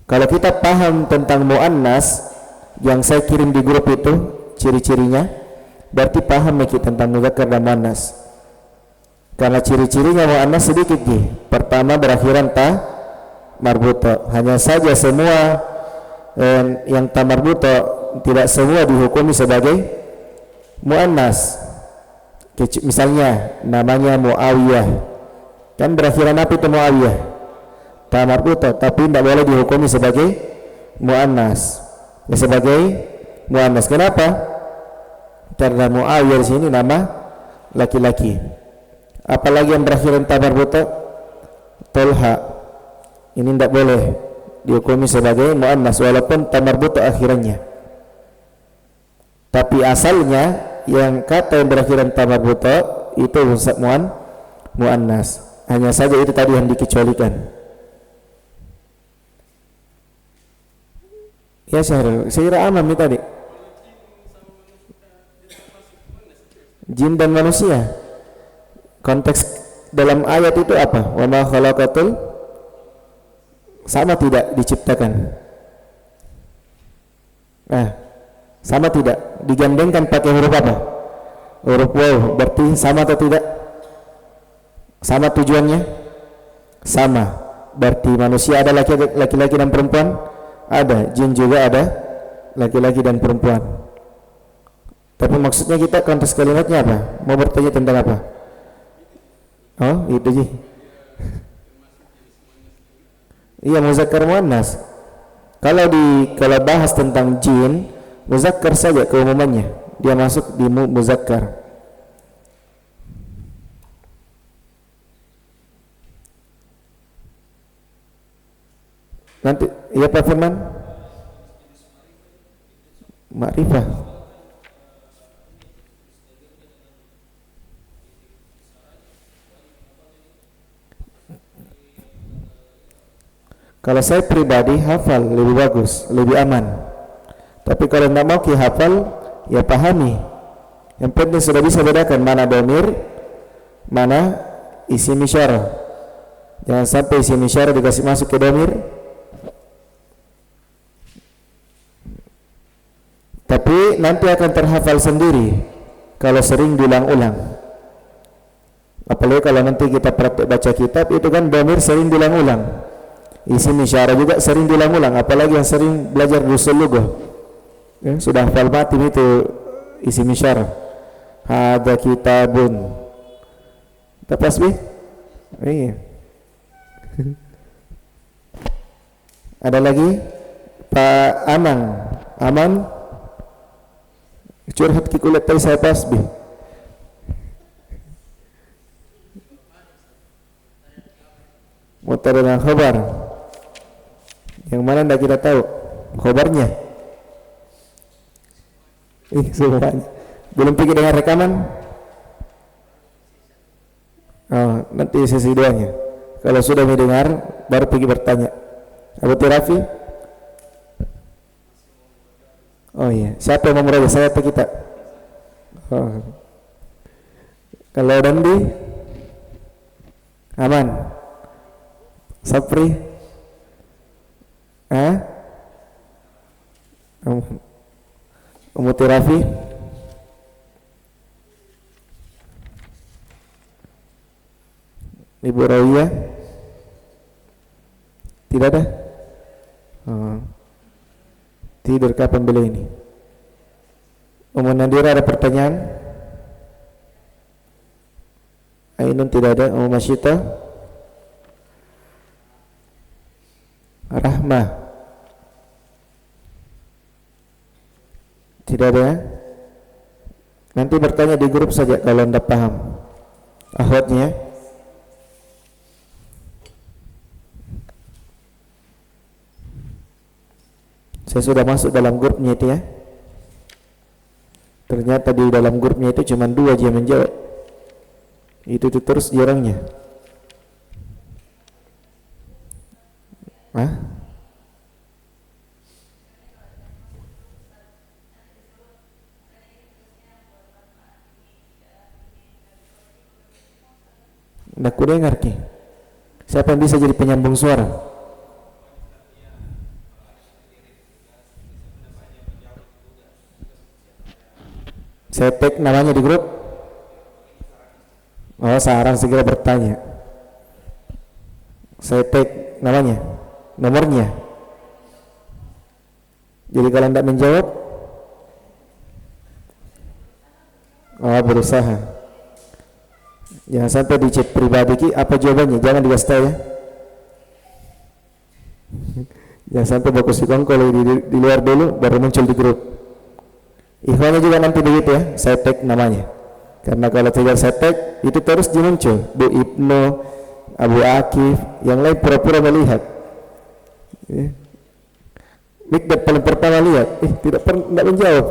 Kalau kita paham tentang muannas yang saya kirim di grup itu ciri-cirinya, berarti paham kita tentang mudzakkar dan muannas. Karena ciri-cirinya muannas sedikit nih. Pertama berakhiran ta marbuta. Hanya saja semua yang ta marbuta tidak semua dihukumi sebagai muannas. Misalnya namanya Muawiyah, kan berakhiran apa itu Muawiyah? Ta marbuta, tapi tidak boleh dihukumi sebagai muannas. Ya, sebagai muannas. Kenapa? Karena Muawiyah di sini nama laki-laki. Apalagi yang berakhiran ta marbuta, Tolha, ini tidak boleh dihukumi sebagai muannas walaupun ta marbuta akhirannya. Tapi asalnya yang kata yang berakhiran ta marbuta itu muannas. Hanya saja itu tadi yang dikecualikan. Ya Syahrul, saya kira aman nih tadi. Jin dan manusia. Konteks dalam ayat itu apa? Wa ma khalaqatul, sama tidak diciptakan? Sama tidak? Digandengkan pakai huruf apa? Huruf waw. Berarti sama atau tidak? Sama tujuannya? Sama. Berarti manusia ada laki-laki dan perempuan? Ada. Jin juga ada laki-laki dan perempuan. Tapi maksudnya kita konteks kalimatnya apa? Mau bertanya tentang apa? Oh, itu sih. Iya, muzakkar muannas. Kalau bahas tentang jin, muzakkar saja keumumannya, dia masuk di muzakkar. Nanti ya Pak Firman, ma'rifah. Kalau saya pribadi hafal lebih bagus, lebih aman. Tapi kalau tidak mau hafal, ya pahami. Yang penting sudah bisa bedakan mana dhamir, mana isim isyarah. Jangan sampai isim isyarah dikasih masuk ke dhamir. Tapi nanti akan terhafal sendiri kalau sering diulang-ulang. Apalagi kalau nanti kita praktek baca kitab, itu kan dhamir sering diulang-ulang. Isim isyarah juga sering diulang-ulang, apalagi yang sering belajar usul lughah. Ya, sudah hafal matin itu isim isyarah. Hadza kitabun. Tasbih? Iya. Ada lagi Pak Aman curhat ki kulit tadi saya tasbih. Mubtada dan khabar. Yang mana tidak kita tahu khabarnya? Semuanya. Belum pergi dengan rekaman? Oh, nanti sesi duanya. Kalau sudah mendengar, baru pergi bertanya. Abu Tirafi? Oh iya, siapa yang memulai? Saya atau kita? Oh. Kalau Dandi? Aman? Sapri? Abu Tirafi? Ibu Rawiyah? Tidak ada? Oh. Tidur kapan beliau ini? Umum Nadira ada pertanyaan? Ainun tidak ada. Umum Masyita? Rahmah? Tidak ada? Nanti bertanya di grup saja kalau anda paham. Akhwatnya? Saya sudah masuk dalam grupnya itu ya. Ternyata di dalam grupnya itu cuma 2 aja yang menjawab. Itu terus jarangnya. Nggak ku dengar ki. Siapa yang bisa jadi penyambung suara? Saya tag namanya di grup. Oh, sekarang segera bertanya. Saya tag namanya, nomornya. Jadi kalau tidak menjawab, berusaha. Jangan sampai di chat pribadi ki apa jawabannya, jangan dikasih tahu ya. Jangan sampai bagus kalau di luar dulu baru muncul di grup. Ikhwannya juga nanti begitu ya, saya tag namanya. Karena kalau tidak saya tag, itu terus muncul Bu Ibnu, Abu Akif, yang lain pura-pura melihat. Mikdad paling pertama lihat, tidak menjawab.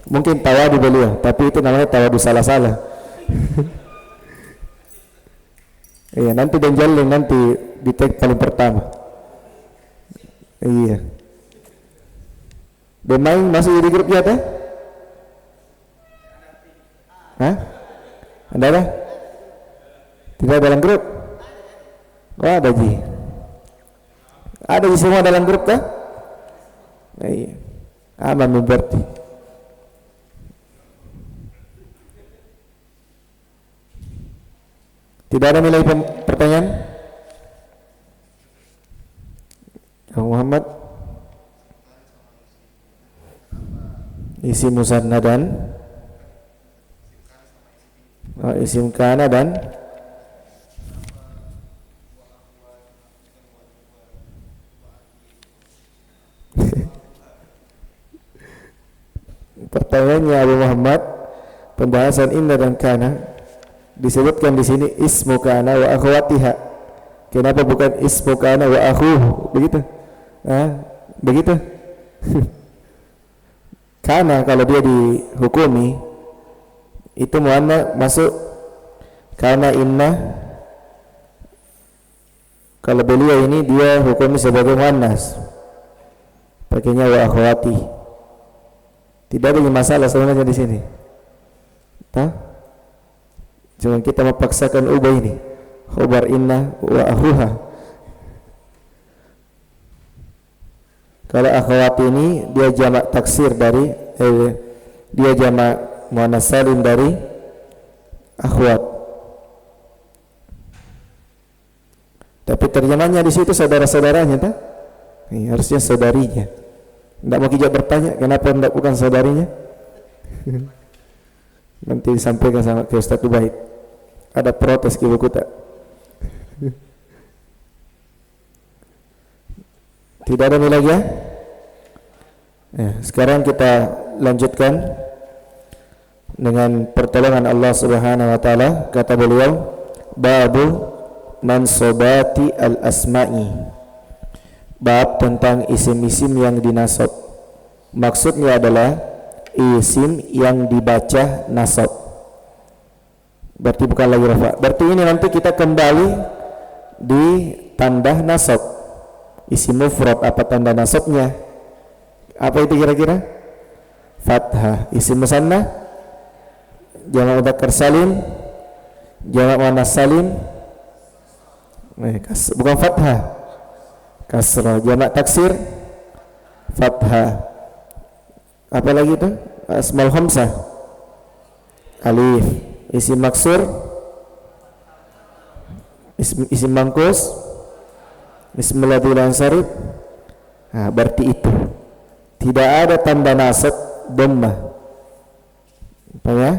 Mungkin tawadu beliau, tapi itu namanya tawadu salah-salah. Iya, nanti dan jalan nanti di tag paling pertama. Iya. Demain masuk di grup ya teh? Anda ada? Tidak dalam grup? Oh, ada ji. Ada di semua dalam grup teh? Iya. Aman berarti. Tidak ada nilai pertanyaan? Muhammad? Isim musanna dan isim kana dan pertanyaannya Abu Muhammad, pembahasan inna dan kana disebutkan di sini ismu kana wa akhwatiha. Kenapa bukan ismu kana wa akhuhu? Begitu? Begitu? Karena kalau dia dihukumi itu muannas masuk, karena inna kalau beliau ini dia hukumi sebagai muannas, pakainya wa akhwati. Tidak ada masalah sebenarnya di sini. Cuma kita memaksakan ubah ini, khabar inna wa akhuha. Kalau akhwat ini dia jamak taksir dari dia jamak muannas salim dari akhwat. Tapi terjemahnya di situ saudara-saudaranya tak? Harusnya saudarinya. Tidak mau kijak bertanya kenapa tidak bukan saudarinya? Nanti disampaikan sama ke Ustaz Ubaid. Ada protes ke buku tak? Tidak ada nilai lagi ya? Sekarang kita lanjutkan dengan pertolongan Allah Subhanahu wa taala. Kata beliau, babu mansobati al-asma'i. Bab tentang isim-isim yang dinasab. Maksudnya adalah isim yang dibaca nasab. Berarti bukan lagi rafa. Berarti ini nanti kita kembali di tanda nasab. Isim mufrad, apa tanda nasabnya? Apa itu kira-kira? Fathah. Isim musanna, jamak mudzakkar salim, jamak muannas salim, bukan fathah, kasrah. Jamak taksir, fathah. Apa lagi itu? Asmaul khamsah, alif. Isim maksur, isim mangkus, isim ladzi la yansarif. Nah, berarti itu tidak ada tanda nasab dhammah. Apa ya?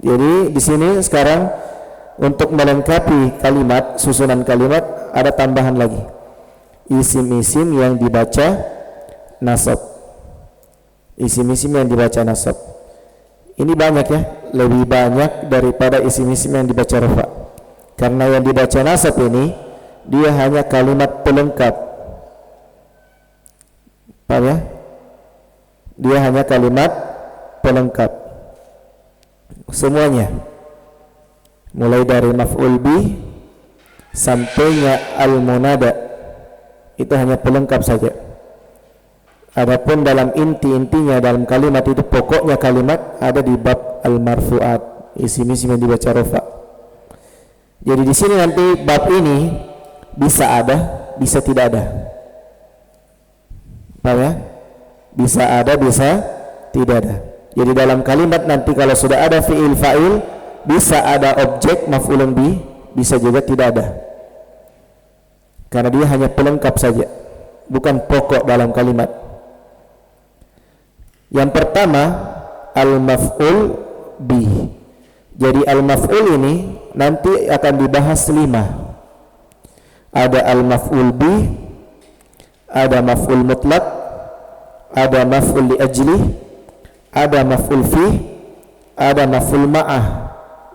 Jadi di sini sekarang untuk melengkapi kalimat, susunan kalimat, ada tambahan lagi. Isim-isim yang dibaca nasab. Isim-isim yang dibaca nasab. Ini banyak ya, lebih banyak daripada isim-isim yang dibaca rafa. Karena yang dibaca nasab ini dia hanya kalimat pelengkap. Paham ya? Dia hanya kalimat pelengkap. Semuanya. Mulai dari maf'ul bih sampainya al-munada, itu hanya pelengkap saja. Adapun dalam intinya dalam kalimat itu, pokoknya kalimat ada di bab al-marfu'at, isim-isim yang dibaca rafa. Jadi di sini nanti bab ini bisa ada, bisa tidak ada. Paham ya? Bisa ada, bisa tidak ada. Jadi dalam kalimat nanti kalau sudah ada fi'il fa'il, bisa ada objek maf'ulun bih, bisa juga tidak ada. Karena dia hanya pelengkap saja, bukan pokok dalam kalimat. Yang pertama al-maf'ul bih. Jadi al-maf'ul ini nanti akan dibahas 5. Ada al-maf'ul bih, ada maf'ul mutlak, ada maf'ul li ajli, ada maf'ul fi, ada maf'ul ma'ah.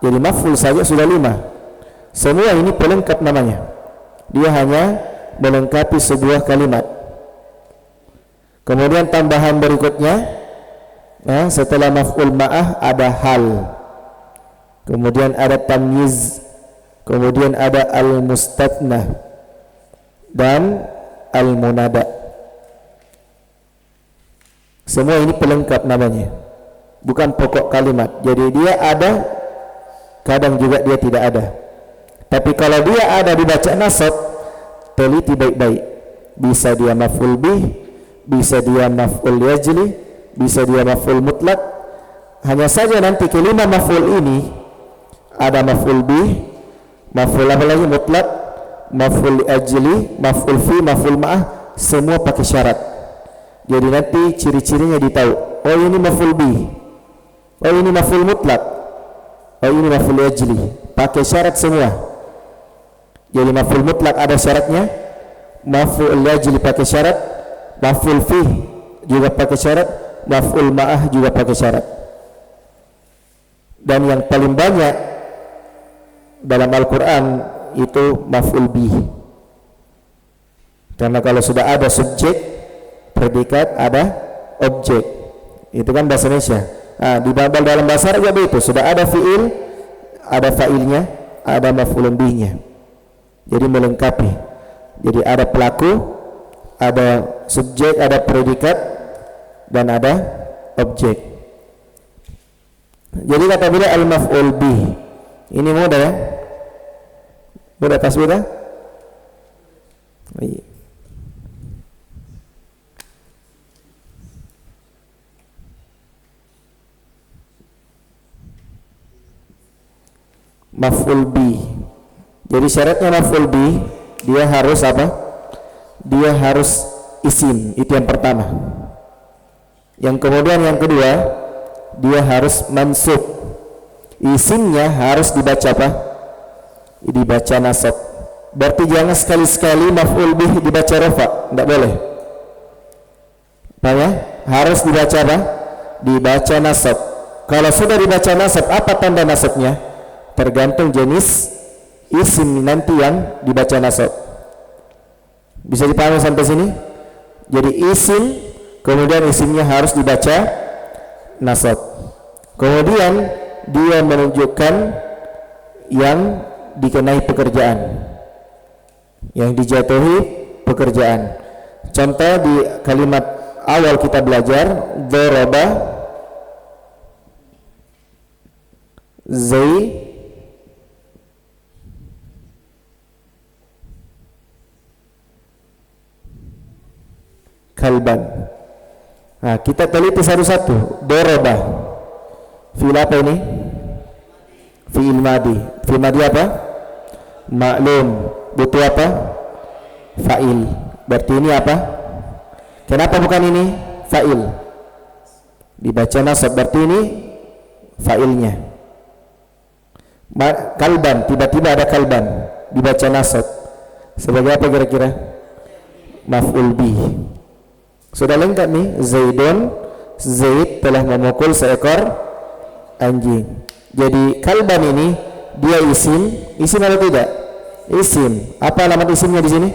Jadi maf'ul saja sudah 5. Semua ini pelengkap namanya. Dia hanya melengkapi sebuah kalimat. Kemudian tambahan berikutnya, setelah maf'ul ma'ah ada hal, kemudian ada tamyiz, kemudian ada al-mustathnah dan al-munada. Semua ini pelengkap namanya, bukan pokok kalimat. Jadi dia ada, kadang juga dia tidak ada. Tapi kalau dia ada dibaca nasab, teliti baik-baik. Bisa dia maf'ul bih, bisa dia maf'ul yajli, bisa dia maf'ul mutlak. Hanya saja nanti kelima maf'ul ini ada maf'ul bih, maf'ul apa lagi, mutlak, maf'ul ajli, maf'ul fi, maf'ul ma'ah, semua pakai syarat. Jadi nanti ciri-cirinya ditahu. Oh ini maf'ul bih, oh ini maf'ul mutlak, oh ini maf'ul ajli, pakai syarat semua. Jadi maf'ul mutlak ada syaratnya, maf'ul ajli pakai syarat, maf'ul fi juga pakai syarat, maf'ul ma'ah juga pakai syarat. Dan yang paling banyak dalam Al-Quran itu maf'ul bih. Karena kalau sudah ada subjek, predikat, ada objek, itu kan bahasa Indonesia. Di dalam bahasa Arab itu sudah ada fi'il, ada fa'ilnya, ada maf'ulun bihnya. Jadi melengkapi. Jadi ada pelaku, ada subjek, ada predikat, dan ada objek. Jadi kata bila al-maf'ul bih ini mudah ya, mudah tasbih dah. Maf'ul bih. Jadi syaratnya maf'ul bih, dia harus apa? Dia harus isim, itu yang pertama. Yang kemudian yang kedua, dia harus mansub. Isimnya harus dibaca apa? Dibaca nasab. Berarti jangan sekali-sekali maf'ul bih dibaca rafa, tidak boleh. Paham ya? Harus dibaca apa? Dibaca nasab. Kalau sudah dibaca nasab, apa tanda nasabnya? Tergantung jenis isim nanti yang dibaca nasab. Bisa dipahami sampai sini? Jadi isim, kemudian isimnya harus dibaca nasab. Kemudian dia menunjukkan yang dikenai pekerjaan, yang dijatuhi pekerjaan. Contoh di kalimat awal kita belajar, daraba kalban. Nah, kita teliti satu-satu. Daraba fi'il apa ini? Fi'il madi. Fi'il madi apa? Maklum. Butuh apa? Fa'il. Berarti ini apa? Kenapa bukan ini? Fa'il. Dibaca nasab, berarti ini fa'ilnya. Kalban, tiba-tiba ada kalban, dibaca nasab. Sebagai apa kira-kira? Maf'ul bih. Sudah lengkap nih. Zaid telah memukul seekor anjing. Jadi kalban ini dia isim atau tidak? Isim. Apa alamat isimnya di sini?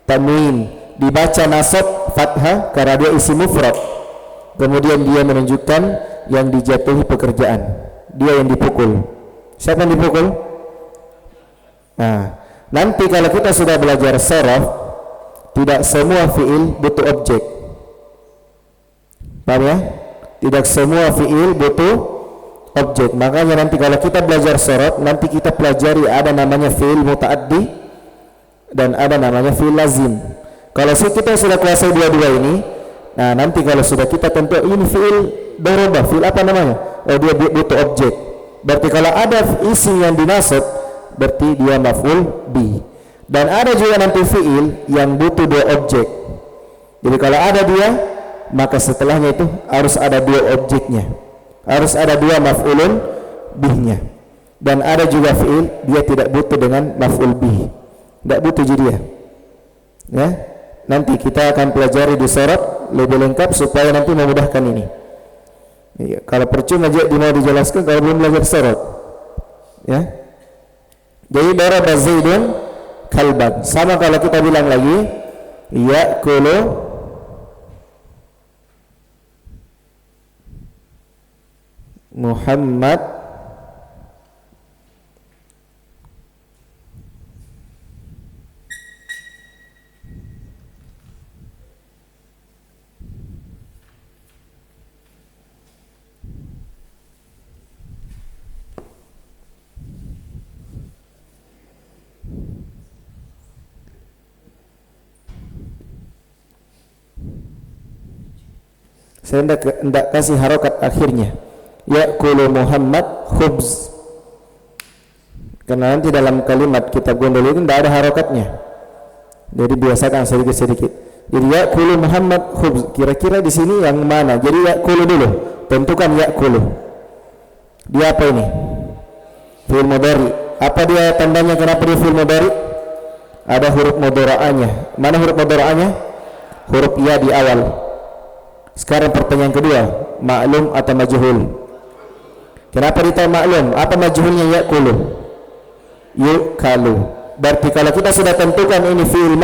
Tanwin. Dibaca nasab fathah karena dia isim mufrad. Kemudian dia menunjukkan yang dijatuhi pekerjaan. Dia yang dipukul. Siapa yang dipukul? Nah, nanti kalau kita sudah belajar sharaf, tidak semua fi'il butuh objek. Paham ya? Tidak semua fi'il butuh objek. Makanya nanti kalau kita belajar syarat, nanti kita pelajari ada namanya fi'il muta'addi dan ada namanya fi'il lazim. Kalau kita sudah kuasai dua-dua ini, nah nanti kalau sudah kita tentu ini fi'il daraba, fi'il apa namanya? Oh, dia butuh objek. Berarti kalau ada isim yang dinasab, berarti dia maf'ul bih. Dan ada juga nanti fi'il yang butuh dua objek. Jadi kalau ada dia, maka setelahnya itu harus ada dua objeknya, harus ada dua maf'ulun bihnya. Dan ada juga fi'il dia tidak butuh dengan maf'ul bih, tidak butuh jadi ya. Nanti kita akan pelajari di syarat lebih lengkap supaya nanti memudahkan ini ya. Kalau percuma aja mau dijelaskan kalau belum belajar syarat ya. Jadi daraba Zaidun kalban. Sama kalau kita bilang lagi ya'kulu Muhammad saya hendak kasih harokat akhirnya, ya'kulu Muhammad khubz, karena nanti dalam kalimat kitab gondol itu tidak ada harokatnya, jadi biasakan sedikit-sedikit. Jadi ya'kulu Muhammad khubz, kira-kira di sini yang mana? Jadi ya'kulu dulu, tentukan ya'kulu dia apa ini? Fi'il mudhari. Apa dia tandanya kenapa dia fi'il mudhari? Ada huruf mudhara'anya. Mana huruf mudhara'anya? Huruf ya di awal. Sekarang pertanyaan kedua, maklum atau majhul? Kenapa ditanya maklum? Apa majhulnya ya'kulu? Yu'kalu. Berarti kalau kita sudah tentukan ini fi'il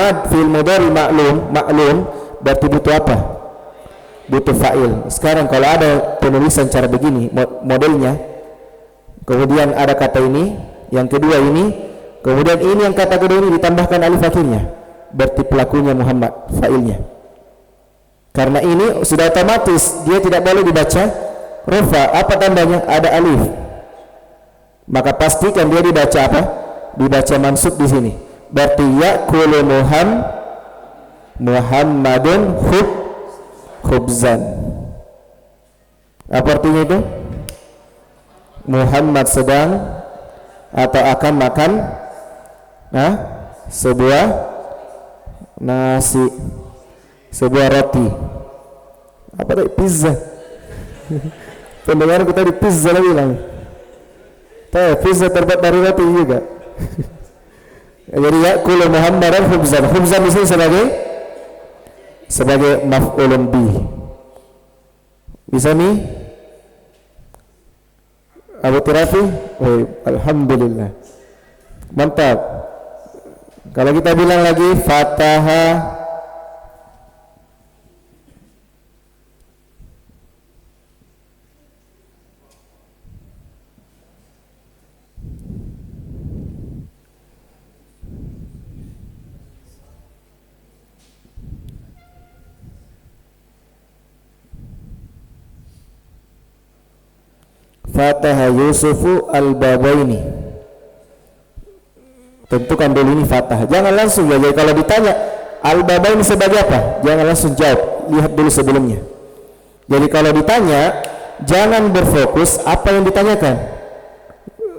mudhari maklum, berarti butuh apa? Butuh fa'il. Sekarang kalau ada penulisan cara begini modelnya, kemudian ada kata ini, yang kedua ini, kemudian ini yang kata kedua ini ditambahkan alif akhirnya, berarti pelakunya Muhammad, fa'ilnya. Karena ini sudah otomatis dia tidak boleh dibaca rafa. Apa tandanya? Ada alif. Maka pastikan dia dibaca apa? Dibaca mansub di sini. Berarti ya'kulu Muhammadun khubzan. Apa artinya itu? Muhammad sedang atau akan makan sebuah nasi, sebuah roti. Apa tadi? Pizza. Pendengar kita di pizza lagi bilang. Pizza terbuat dari roti juga. Jadi ya'kulu Muhammadan khubzan. Khubzan di sini sebagai maf'ulun bih. Bisa nih? Abu Tirafi? Oh, alhamdulillah. Mantap. Kalau kita bilang lagi fataha, fataha Yusufu al-babaini. Tentukan dulu ini fathah. Jangan langsung ya. Jadi kalau ditanya al-babaini sebagai apa, jangan langsung jawab. Lihat dulu sebelumnya. Jadi kalau ditanya, jangan berfokus apa yang ditanyakan.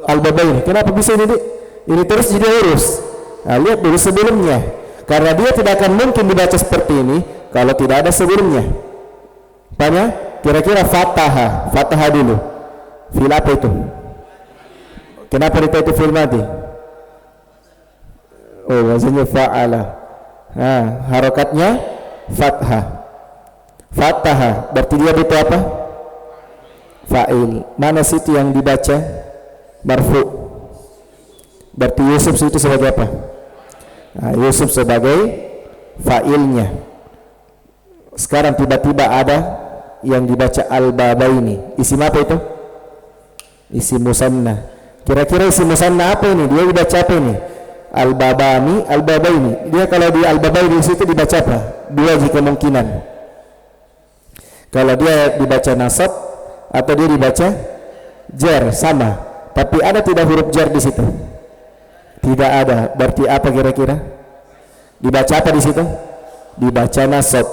Al-babaini, kenapa bisa ini terus jadi urus? Nah, lihat dulu sebelumnya. Karena dia tidak akan mungkin dibaca seperti ini kalau tidak ada sebelumnya. Paham ya? Kira-kira fataha dulu. Fil apa itu? Kenapa itu fil mati? Oh, maksudnya fa'ala. Nah, harokatnya fathah. Fataha berarti dia itu apa? Fa'il. Mana situ yang dibaca marfu? Berarti Yusuf itu sebagai apa? Nah, Yusuf sebagai fa'ilnya. Sekarang tiba-tiba ada yang dibaca al-babaini. Isim apa itu? Isim musanna. Kira-kira isim musanna apa ini? Dia dibaca apa ini? Al-babani, al-babaini. Dia kalau di al-babaini di situ dibaca apa? Dua jika kemungkinan. Kalau dia dibaca nasab atau dia dibaca jar, sama. Tapi ada tidak huruf jar di situ? Tidak ada. Berarti apa kira-kira? Dibaca apa di situ? Dibaca nasab.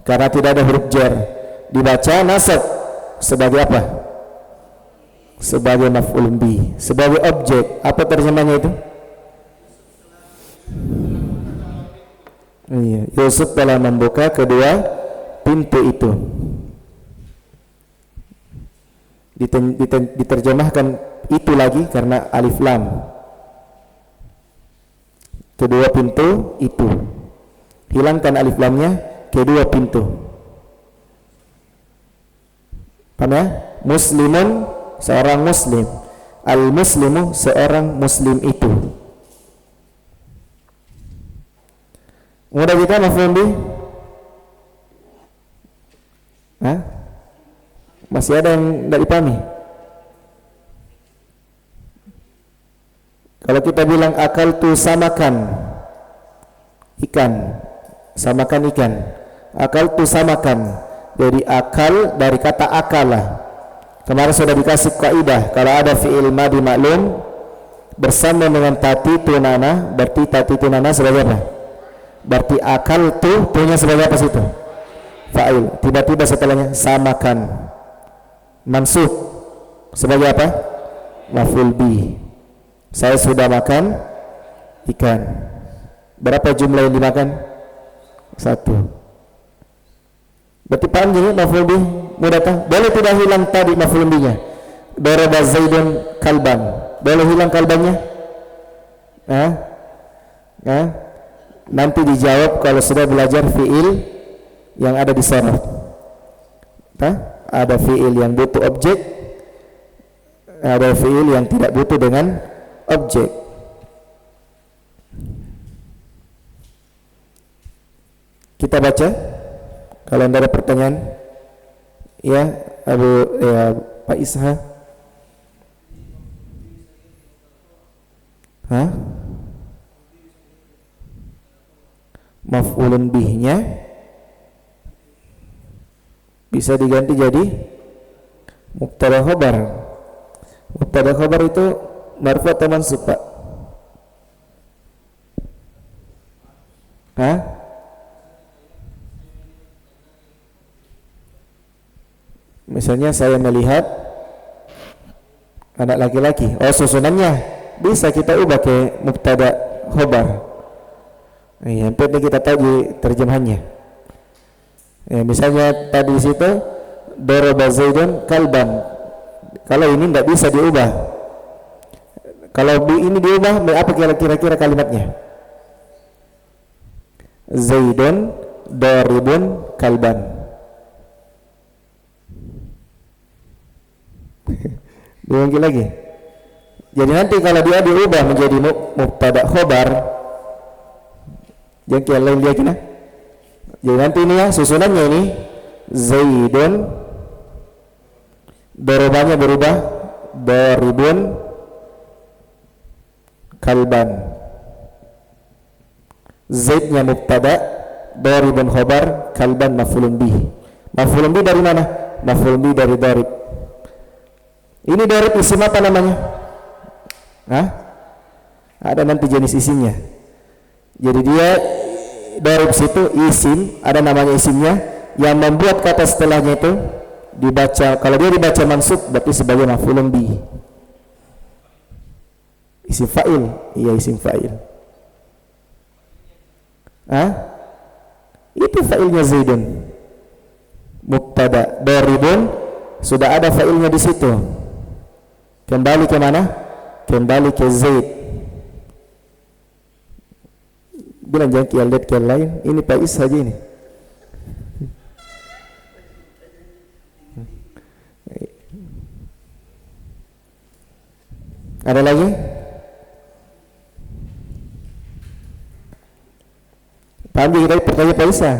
Karena tidak ada huruf jar. Dibaca nasab sebagai apa? Sebagai maf'ul bih, sebagai objek. Apa terjemahnya itu? Iya, Yusuf telah membuka kedua pintu itu. Diterjemahkan itu lagi karena alif lam. Kedua pintu itu. Hilangkan alif lamnya, kedua pintu. Paham ya? Muslimun seorang muslim, al-muslimu seorang muslim itu. Mudah kita mafhum bih? Hah? Masih ada yang tidak dipahami? Kalau kita bilang akal tu samakan ikan, samakan ikan. Akal tu samakan, dari akal dari kata akala. Kemarin sudah dikasih kaidah kalau ada fi'il madi maklum bersama dengan tati tunana, berarti tati tunana sebagai apa? Berarti akal tu punya sebagai apa situ? Fa'il. Tiba-tiba setelahnya samakan, mansub sebagai apa? Maf'ul bih. Saya sudah makan ikan. Berapa jumlah yang dimakan? 1. Berarti paham jadi maf'ul bih mudah tak? Boleh tidak hilang tadi maf'ul bihnya? Daraba Zaidun kalban. Boleh hilang kalbannya? Nanti dijawab kalau sudah belajar fi'il yang ada di sorof. Ada fi'il yang butuh objek, ada fi'il yang tidak butuh dengan objek. Kita baca kalau ada pertanyaan ya Pak Isha. Maf'ulun bihnya bisa diganti jadi mubtada khabar. Mubtada khabar itu marfu atau mansub, Pak? Misalnya saya melihat anak laki-laki, susunannya bisa kita ubah ke mubtada khabar. Yang penting kita tahu di terjemahannya. Misalnya tadi di situ daraba Zaidun kalban. Kalau ini tidak bisa diubah. Kalau ini diubah, apa kira-kira kalimatnya? Zaidun daribun kalban. Diulangi lagi. Jadi nanti kalau dia diubah menjadi mubtada khobar, yang kita lain dia kena. Jadi nanti ini ya susunannya ini Zaidun, dorobanya berubah daribun kalban. Zaidnya mubtada, daribun khobar, kalban maf'ulun bih. Maf'ulun bih dari mana? Maf'ulun bih dari darib. Ini darib isim apa namanya? Hah? Ada nanti jenis isimnya. Jadi dia darib situ isim, ada namanya isimnya yang membuat kata setelahnya itu dibaca, kalau dia dibaca mansub berarti sebagai maf'ulun bih. Isim fa'il, iya isim fa'il. Hah? Itu fa'ilnya Zaidun. Mubtada daribun sudah ada fa'ilnya di situ. Kembali ke mana? Kembali ke Zaid. Bilang jangan kial lihat kial lain. Ini Pais saja ini. Ada lagi? Paham kita pertanyaan Pak Isa?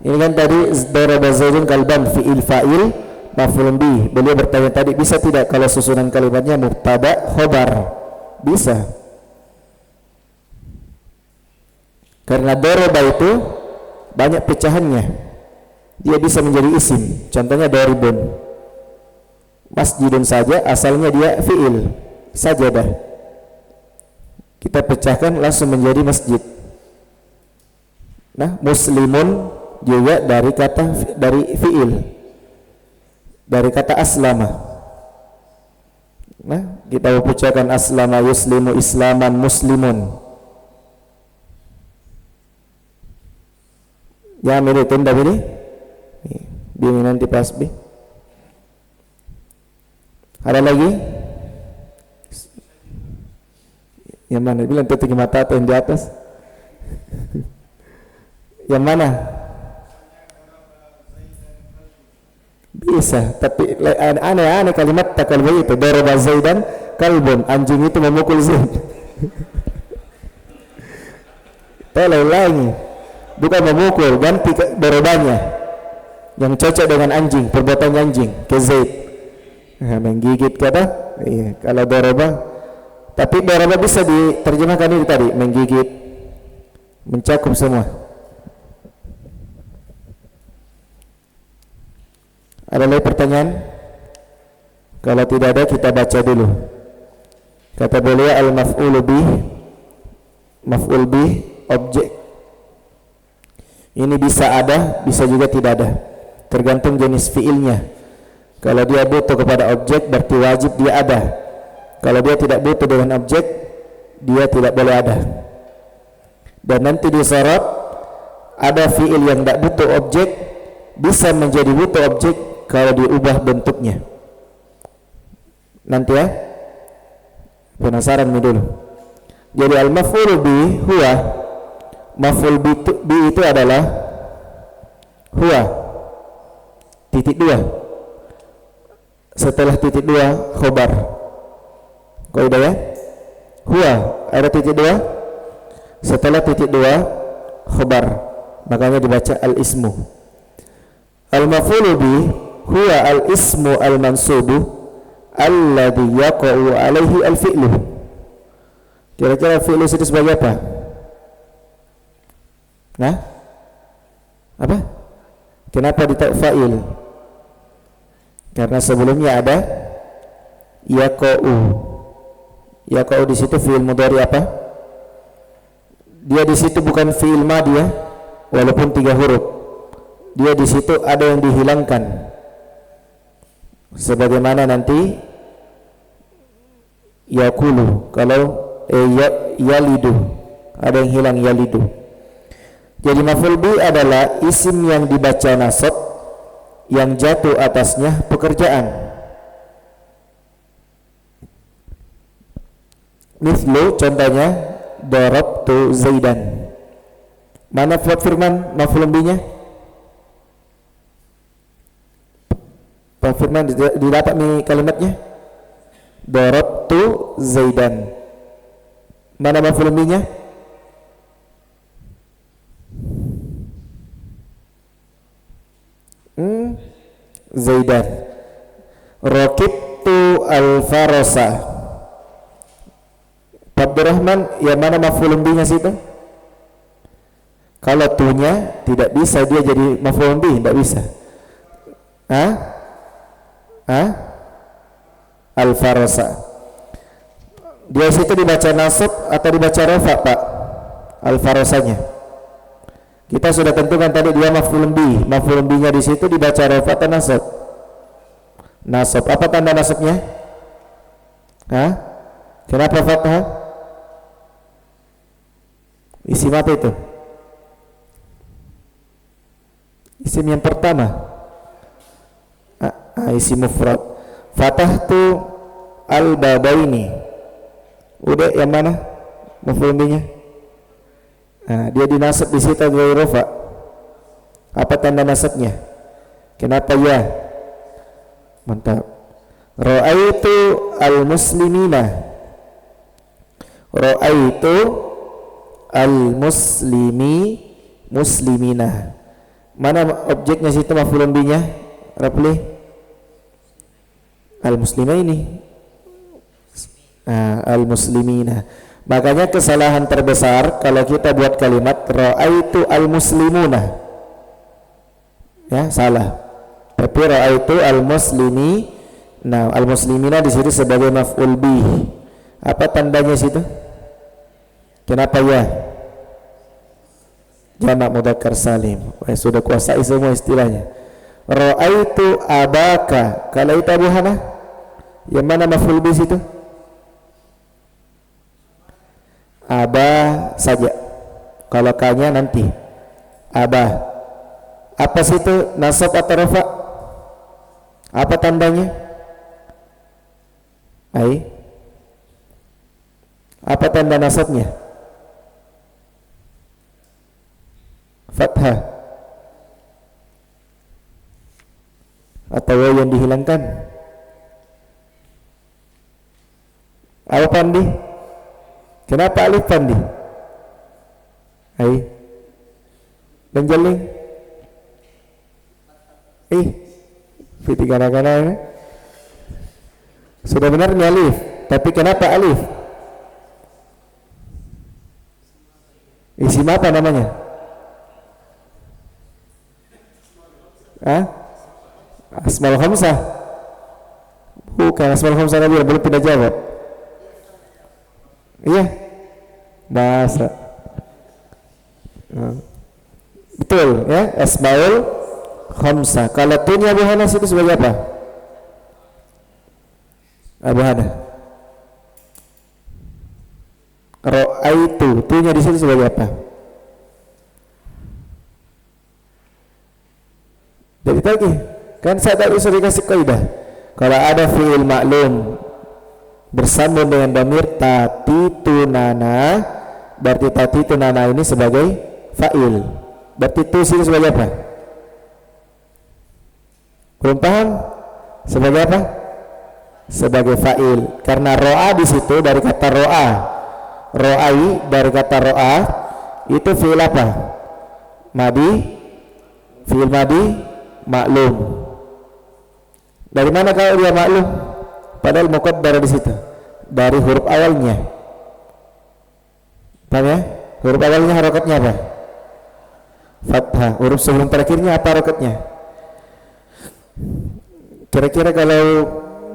Ini kan tadi daraba Zaidun kalban fi'il fa'il maf'ulun bih. Beliau bertanya tadi bisa tidak kalau susunan kalimatnya mubtada khobar? Bisa. Karena daraba itu banyak pecahannya. Dia bisa menjadi isim. Contohnya daribun. Masjidun saja asalnya dia fi'il sajadah. Kita pecahkan langsung menjadi masjid. Nah, muslimun juga dari kata dari fi'il, dari kata aslama. Nah, kita pecahkan aslama yuslimu islaman muslimun. Ya, mirip tunda ini. Bini nanti pasbi. Ada lagi? Yang mana? Bilang tutup mata atau yang di atas? Yang mana? Bisa, tapi aneh-aneh kalimat takalbu itu. Daraba Zaidan kalbun, anjing itu memukul Zaid. Tolong lagi, bukan memukul, ganti darabanya yang cocok dengan anjing, perbuatan anjing ke Zaid. Nah, menggigit kata, iya, kalau daraba. Tapi daraba bisa diterjemahkan ini tadi, menggigit, mencakup semua. Ada lagi pertanyaan? Kalau tidak ada kita baca dulu. Kata beliau al-maf'ul bih, maf'ul bih objek. Ini bisa ada, bisa juga tidak ada. Tergantung jenis fiilnya. Kalau dia butuh kepada objek berarti wajib dia ada. Kalau dia tidak butuh dengan objek, dia tidak boleh ada. Dan nanti di syarat ada fiil yang tidak butuh objek bisa menjadi butuh objek kalau diubah bentuknya. Nanti ya, penasaran nih dulu. Jadi al-maf'ul bi huwa, maf'ul bi itu adalah huwa titik dua, setelah titik dua khobar. Kaidah ya, huwa ada titik dua, setelah titik dua khobar, makanya dibaca al-ismu. Al-maf'ul bi huwa al-ismu al-mansubu alladhi yaqa'u alaihi al-fi'lu. Kira-kira fi'lu itu sebagai apa? Nah, apa? Kenapa ditarik fa'il? Karena sebelumnya ada yaqa'u. Yaqa'u di situ fi'il mudhari apa? Dia di situ bukan fi'il madhi ya, walaupun 3 huruf. Dia di situ ada yang dihilangkan. Sebagaimana nanti yakulu, kalau yalidu, ada yang hilang yalidu. Jadi maf'ul bi adalah isim yang dibaca nasab yang jatuh atasnya pekerjaan. Mithlu contohnya darabtu Zaidan. Mana firman maf'ul bi-nya? Pak Firman didapat nih kalimatnya? Darabtu Zaidan. Mana maf'ul bihi-nya? Zaidan. Raqibtu al-farasa. Abdurrahman, yang mana maf'ul bihi-nya situ? Kalau tunya tidak bisa dia jadi maf'ul bihi, tidak bisa. Al-farasa. Dia situ dibaca nasab atau dibaca rafa, Pak? Al-farasanya. Kita sudah tentukan tadi dia maf'ul bihi. Maf'ul bihi-nya di situ dibaca rafa atau nasab? Nasab. Apa tanda nasabnya? Kenapa fathah? Isim apa itu? Isim yang pertama. Isim mufrad. Fatahtu al-babaini. Udah yang mana? Maf'ul bihi-nya. Dia dinasab di situ dari rafa. Apa tanda nasabnya? Kenapa ya? Mantap. Ra'aitu al-muslimina. Ra'aitu muslimina. Mana objeknya situ maf'ul bihi-nya? Rapli. Al-muslimaini. Al-muslimina. Makanya kesalahan terbesar kalau kita buat kalimat ra'aitu al-muslimuna. Ya, salah. Tapi ra'aitu al-muslimi. Nah, al-muslimina di sini sebagai maf'ul bih. Apa tandanya situ? Kenapa ya? Jamak mudzakkar salim. Sudah kuasai semua istilahnya. Ra'aitu abaka. Kalau itu Abu Hana, yang mana maf'ul bih situ? Aba saja. Kalau kanya nanti aba. Apa situ nasab atau rafa? Apa tandanya? Apa tanda nasabnya? Fathah atau yang dihilangkan? Apa pandi? Kenapa alif pandi? Menjeling. Fiti kana-kana. Sudah benarnya alif, tapi kenapa alif? Isim apa namanya? Asmaul khamsah. Bukan asmaul khamsah Nabi, belum tidak jawab. Iya. Bahasa. Betul ya, asmaul khamsah. Kalau tunya Abu Hanas itu sebagai apa? Abu Hanas. Ra'aitu, tunya di sini sebagai apa? Jadi tadi kan saya tadi sudah kasih kaidah. Kalau ada fi'il maklum bersambung dengan dhamir tatitunana, berarti tatitunana ini sebagai fa'il. Berarti tu sini sebagai apa? Belum paham? Sebagai apa? Sebagai fa'il. Karena ro'a di situ dari kata ro'a. Ro'ai dari kata ro'a itu fi'il apa? Madi. Fi'il madi maklum. Dari mana kalau dia maklum? Padahal muqaddar di situ. Dari huruf awalnya. Paham ya? Huruf awalnya harokatnya apa? Fathah. Huruf sebelum terakhirnya apa harokatnya? Kira-kira kalau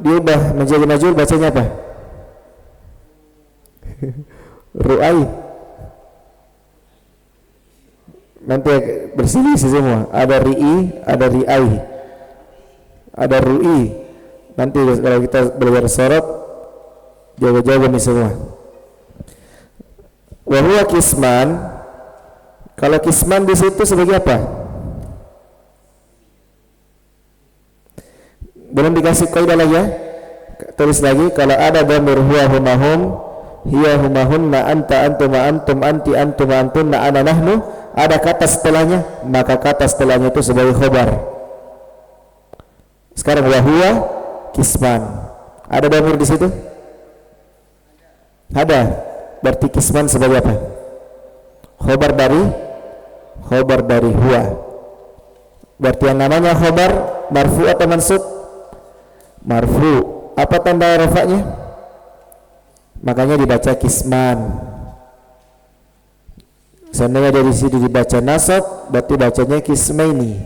diubah menjadi majul bacanya apa? Ru'ai. Nanti berselisih semua. Ada ri'i, ada ri'ai, ada ru'i. Nanti kalau kita belajar sorot jawaban ini semua. Wa huwa kisman. Kalau kisman di situ sebagai apa? Belum dikasih kaidah lagi ya. Tulis lagi, kalau ada dhamir huwa humahum, hiya humahunna, anta antuma antum, anti antuma antunna, ana nahnu, ada kata setelahnya, maka kata setelahnya itu sebagai khobar. Sekarang wa huwa kisman. Ada dhamir di situ? Ada. Berarti kisman sebagai apa? Khobar dari huwa. Berarti yang namanya khobar marfu atau mansub? Marfu. Apa tanda rafa'nya? Makanya dibaca kisman. Seandainya dari sini dibaca nasab, berarti bacanya kismaini.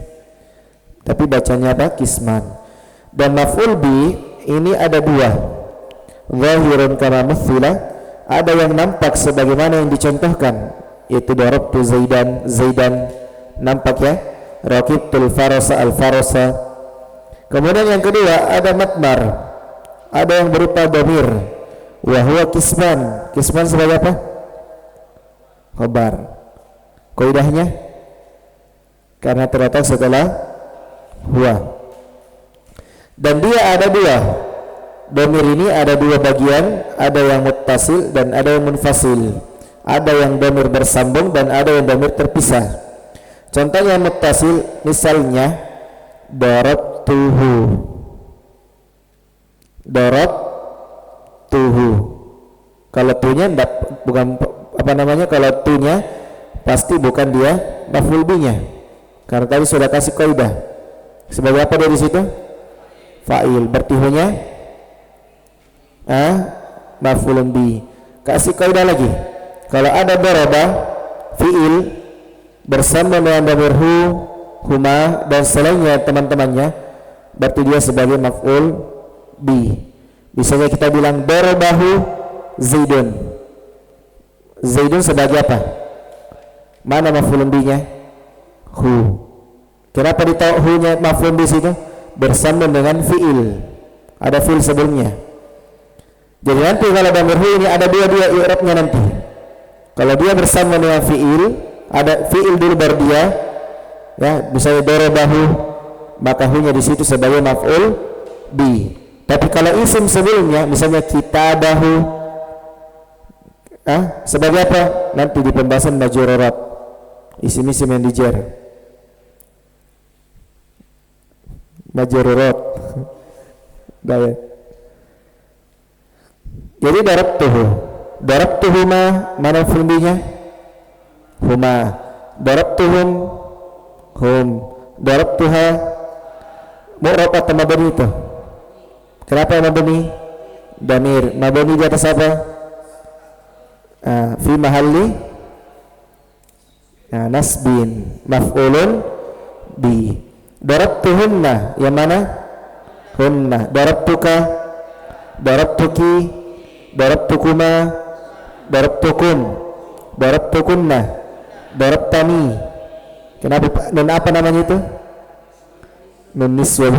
Tapi bacanya apa? Kisman. Dan maf'ul bi ini ada dua. Zahirun kama muthila, ada yang nampak sebagaimana yang dicontohkan, yaitu darabtu zaidan nampak ya, raqibtul farasa al-farasa. Kemudian yang kedua ada matmar, ada yang berupa dhamir, wa huwa kisman. Kisman sebagai apa? Khabar. Kaidahnya karena terletak setelah huwa. Dan dia ada dua. Dhamir ini ada dua bagian, ada yang muttasil dan ada yang munfasil. Ada yang dhamir bersambung dan ada yang dhamir terpisah. Contohnya muttasil, misalnya darabtuhu. Kalau tunya bukan apa namanya, kalau tunya pasti bukan dia maf'ul binya. Karena tadi sudah kasih kaidah. Sebagai apa dari situ? Fa'il. Berarti hunya maf'ulun bi. Kasih kaidah lagi. Kalau ada daraba fi'il bersama dengan dhamir hu, huma dan selainnya teman-temannya, berarti dia sebagai maf'ul bi. Misalnya kita bilang darabahu zaidun. Zaidun sebagai apa? Mana maf'ulun bi-nya? Hu. Kenapa ditaruh hu-nya maf'ulun bi situ? Bersama dengan fi'il. Ada fi'il sebelumnya. Jadi nanti kalau dhamir hu ini ada dua i'rabnya nanti. Kalau dia bersama dengan fi'il, ada fi'il dulu baru dia, ya, misalnya darabahu, maka hu-nya di situ sebagai maf'ul bi. Tapi kalau isim sebelumnya, misalnya kitabahu, sebagai apa? Nanti di pembahasan majrurat. Isim-isim yang dijar. Majrurat. Gaya. Jadi darabtuhu mana fundinya? Huma. Darabtuhum hum. Darabtuha mu'rab atau mabni itu? Kenapa mabni? Damir. Mabni di atas apa? Fi mahalli nasbin, maf'ulun bi. Darabtuhunna yang mana? Hunna. Darabtuka, darabtuki, darabtukuma, darabtukum, darabtukunna, darabtani. Kenapa? Dan apa namanya itu? Nun niswa,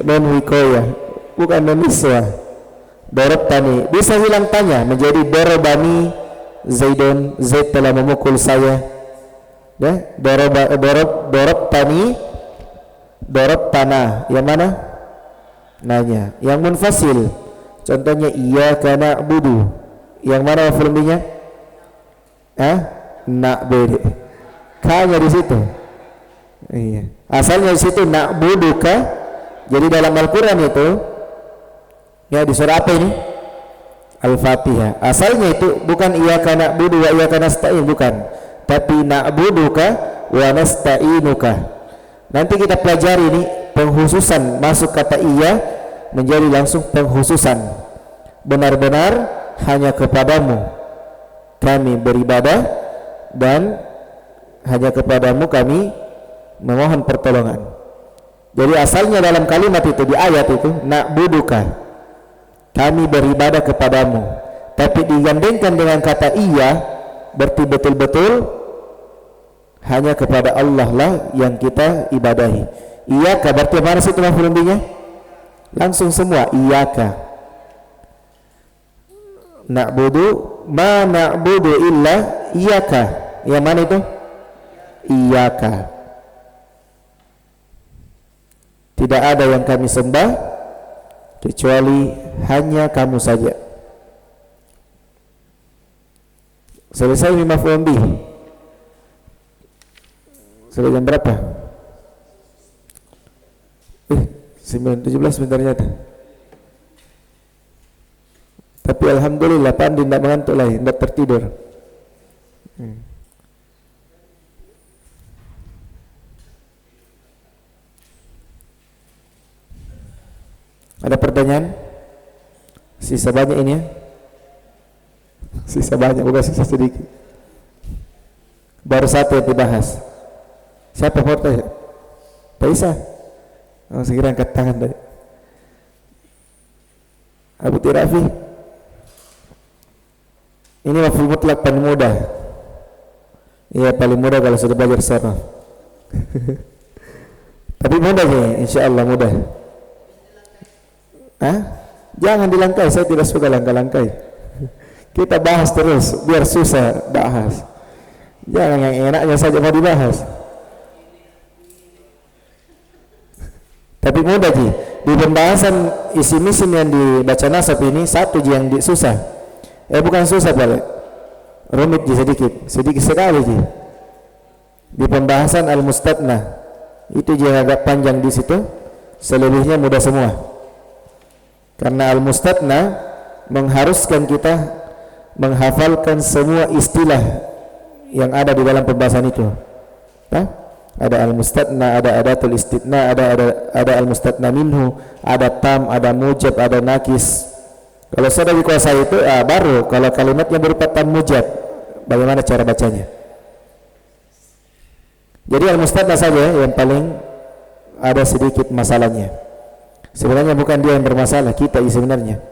non wikoya, bukan non niswa. Darabtani bisa hilang tanya menjadi darabani zaidun, zaid telah memukul saya, ya. Darabtani, darabtana yang mana? Nanya. Yang munfasil contohnya iyyaka na'budu, yang mana maf'ul bihi-nya? Na'budu. Ka-nya di situ. Iya. Asalnya di situ na'buduka. Jadi dalam Al-Qur'an itu, ya, di surah apa ini? Al-Fatihah. Asalnya itu bukan iyyaka na'budu wa iyyaka nasta'in, bukan, tapi na'buduka wa nasta'inuka. Nanti kita pelajari ini penghususan masuk kata iya menjadi langsung penghususan. Benar-benar hanya kepadamu kami beribadah dan hanya kepadamu kami memohon pertolongan. Jadi asalnya dalam kalimat itu, di ayat itu, na'buduka, kami beribadah kepadamu, tapi digandengkan dengan kata iya, berarti betul-betul hanya kepada Allah lah yang kita ibadahi. Iyaka berarti mana situ maf'ul bihi-nya? Langsung semua iyaka. Na'budu ma na'budu illa iyaka. Yang mana itu? Iyaka. Tidak ada yang kami sembah kecuali hanya kamu saja. Selesai maf'ul bihi. Sudah jam berapa? 9.17 sebentar nyata. Tapi alhamdulillah Pak Andi tidak mengantuk lagi, tidak tertidur. Ada pertanyaan? Sisa banyak ini ya? Sisa banyak, bukan sisa sedikit. Baru satu yang dibahas. Siapa foto ya? Pak Isa? Oh, segera angkat tangan tadi. Abu Tirafi. Ini mafhum mutlak paling mudah. Iya, paling mudah kalau sudah belajar saraf. Tapi mudah ya, insya Allah mudah. Hah? Jangan dilangkai, saya tidak suka langkah-langkai. Kita bahas terus, biar susah bahas. Jangan yang enaknya saja mau dibahas. Tapi mudah Ji. Di pembahasan isim yang dibaca nasab ini satu Ji yang susah. Bukan susah balik. Rumit Ji sedikit sekali Ji. Di pembahasan al-mustatna itu Ji agak panjang di situ. Selebihnya mudah semua. Karena al-mustatna mengharuskan kita menghafalkan semua istilah yang ada di dalam pembahasan itu. Ada al-mustatna, ada adatul istitna, ada al-mustatna minhu, ada tam, ada mujab, ada nakis. Kalau sudah dikuasai itu baru kalau kalimatnya berupa tam mujab, bagaimana cara bacanya. Jadi al-mustatna saja yang paling ada sedikit masalahnya. Sebenarnya bukan dia yang bermasalah, kita sebenarnya.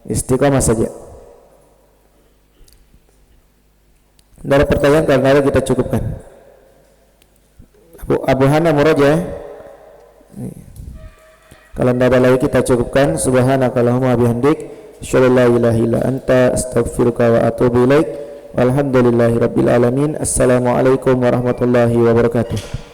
Istiqamah saja. Tidak ada pertanyaan, karena kita cukupkan. Abu Hana Muraja. Kalau tidak ada lagi kita cukupkan. Subhanakallahumma bihamdik, asyhadu an la ilaha illa anta, astaghfiruka wa atubu ilaik. Walhamdulillahirabbil alamin. Assalamualaikum warahmatullahi wabarakatuh.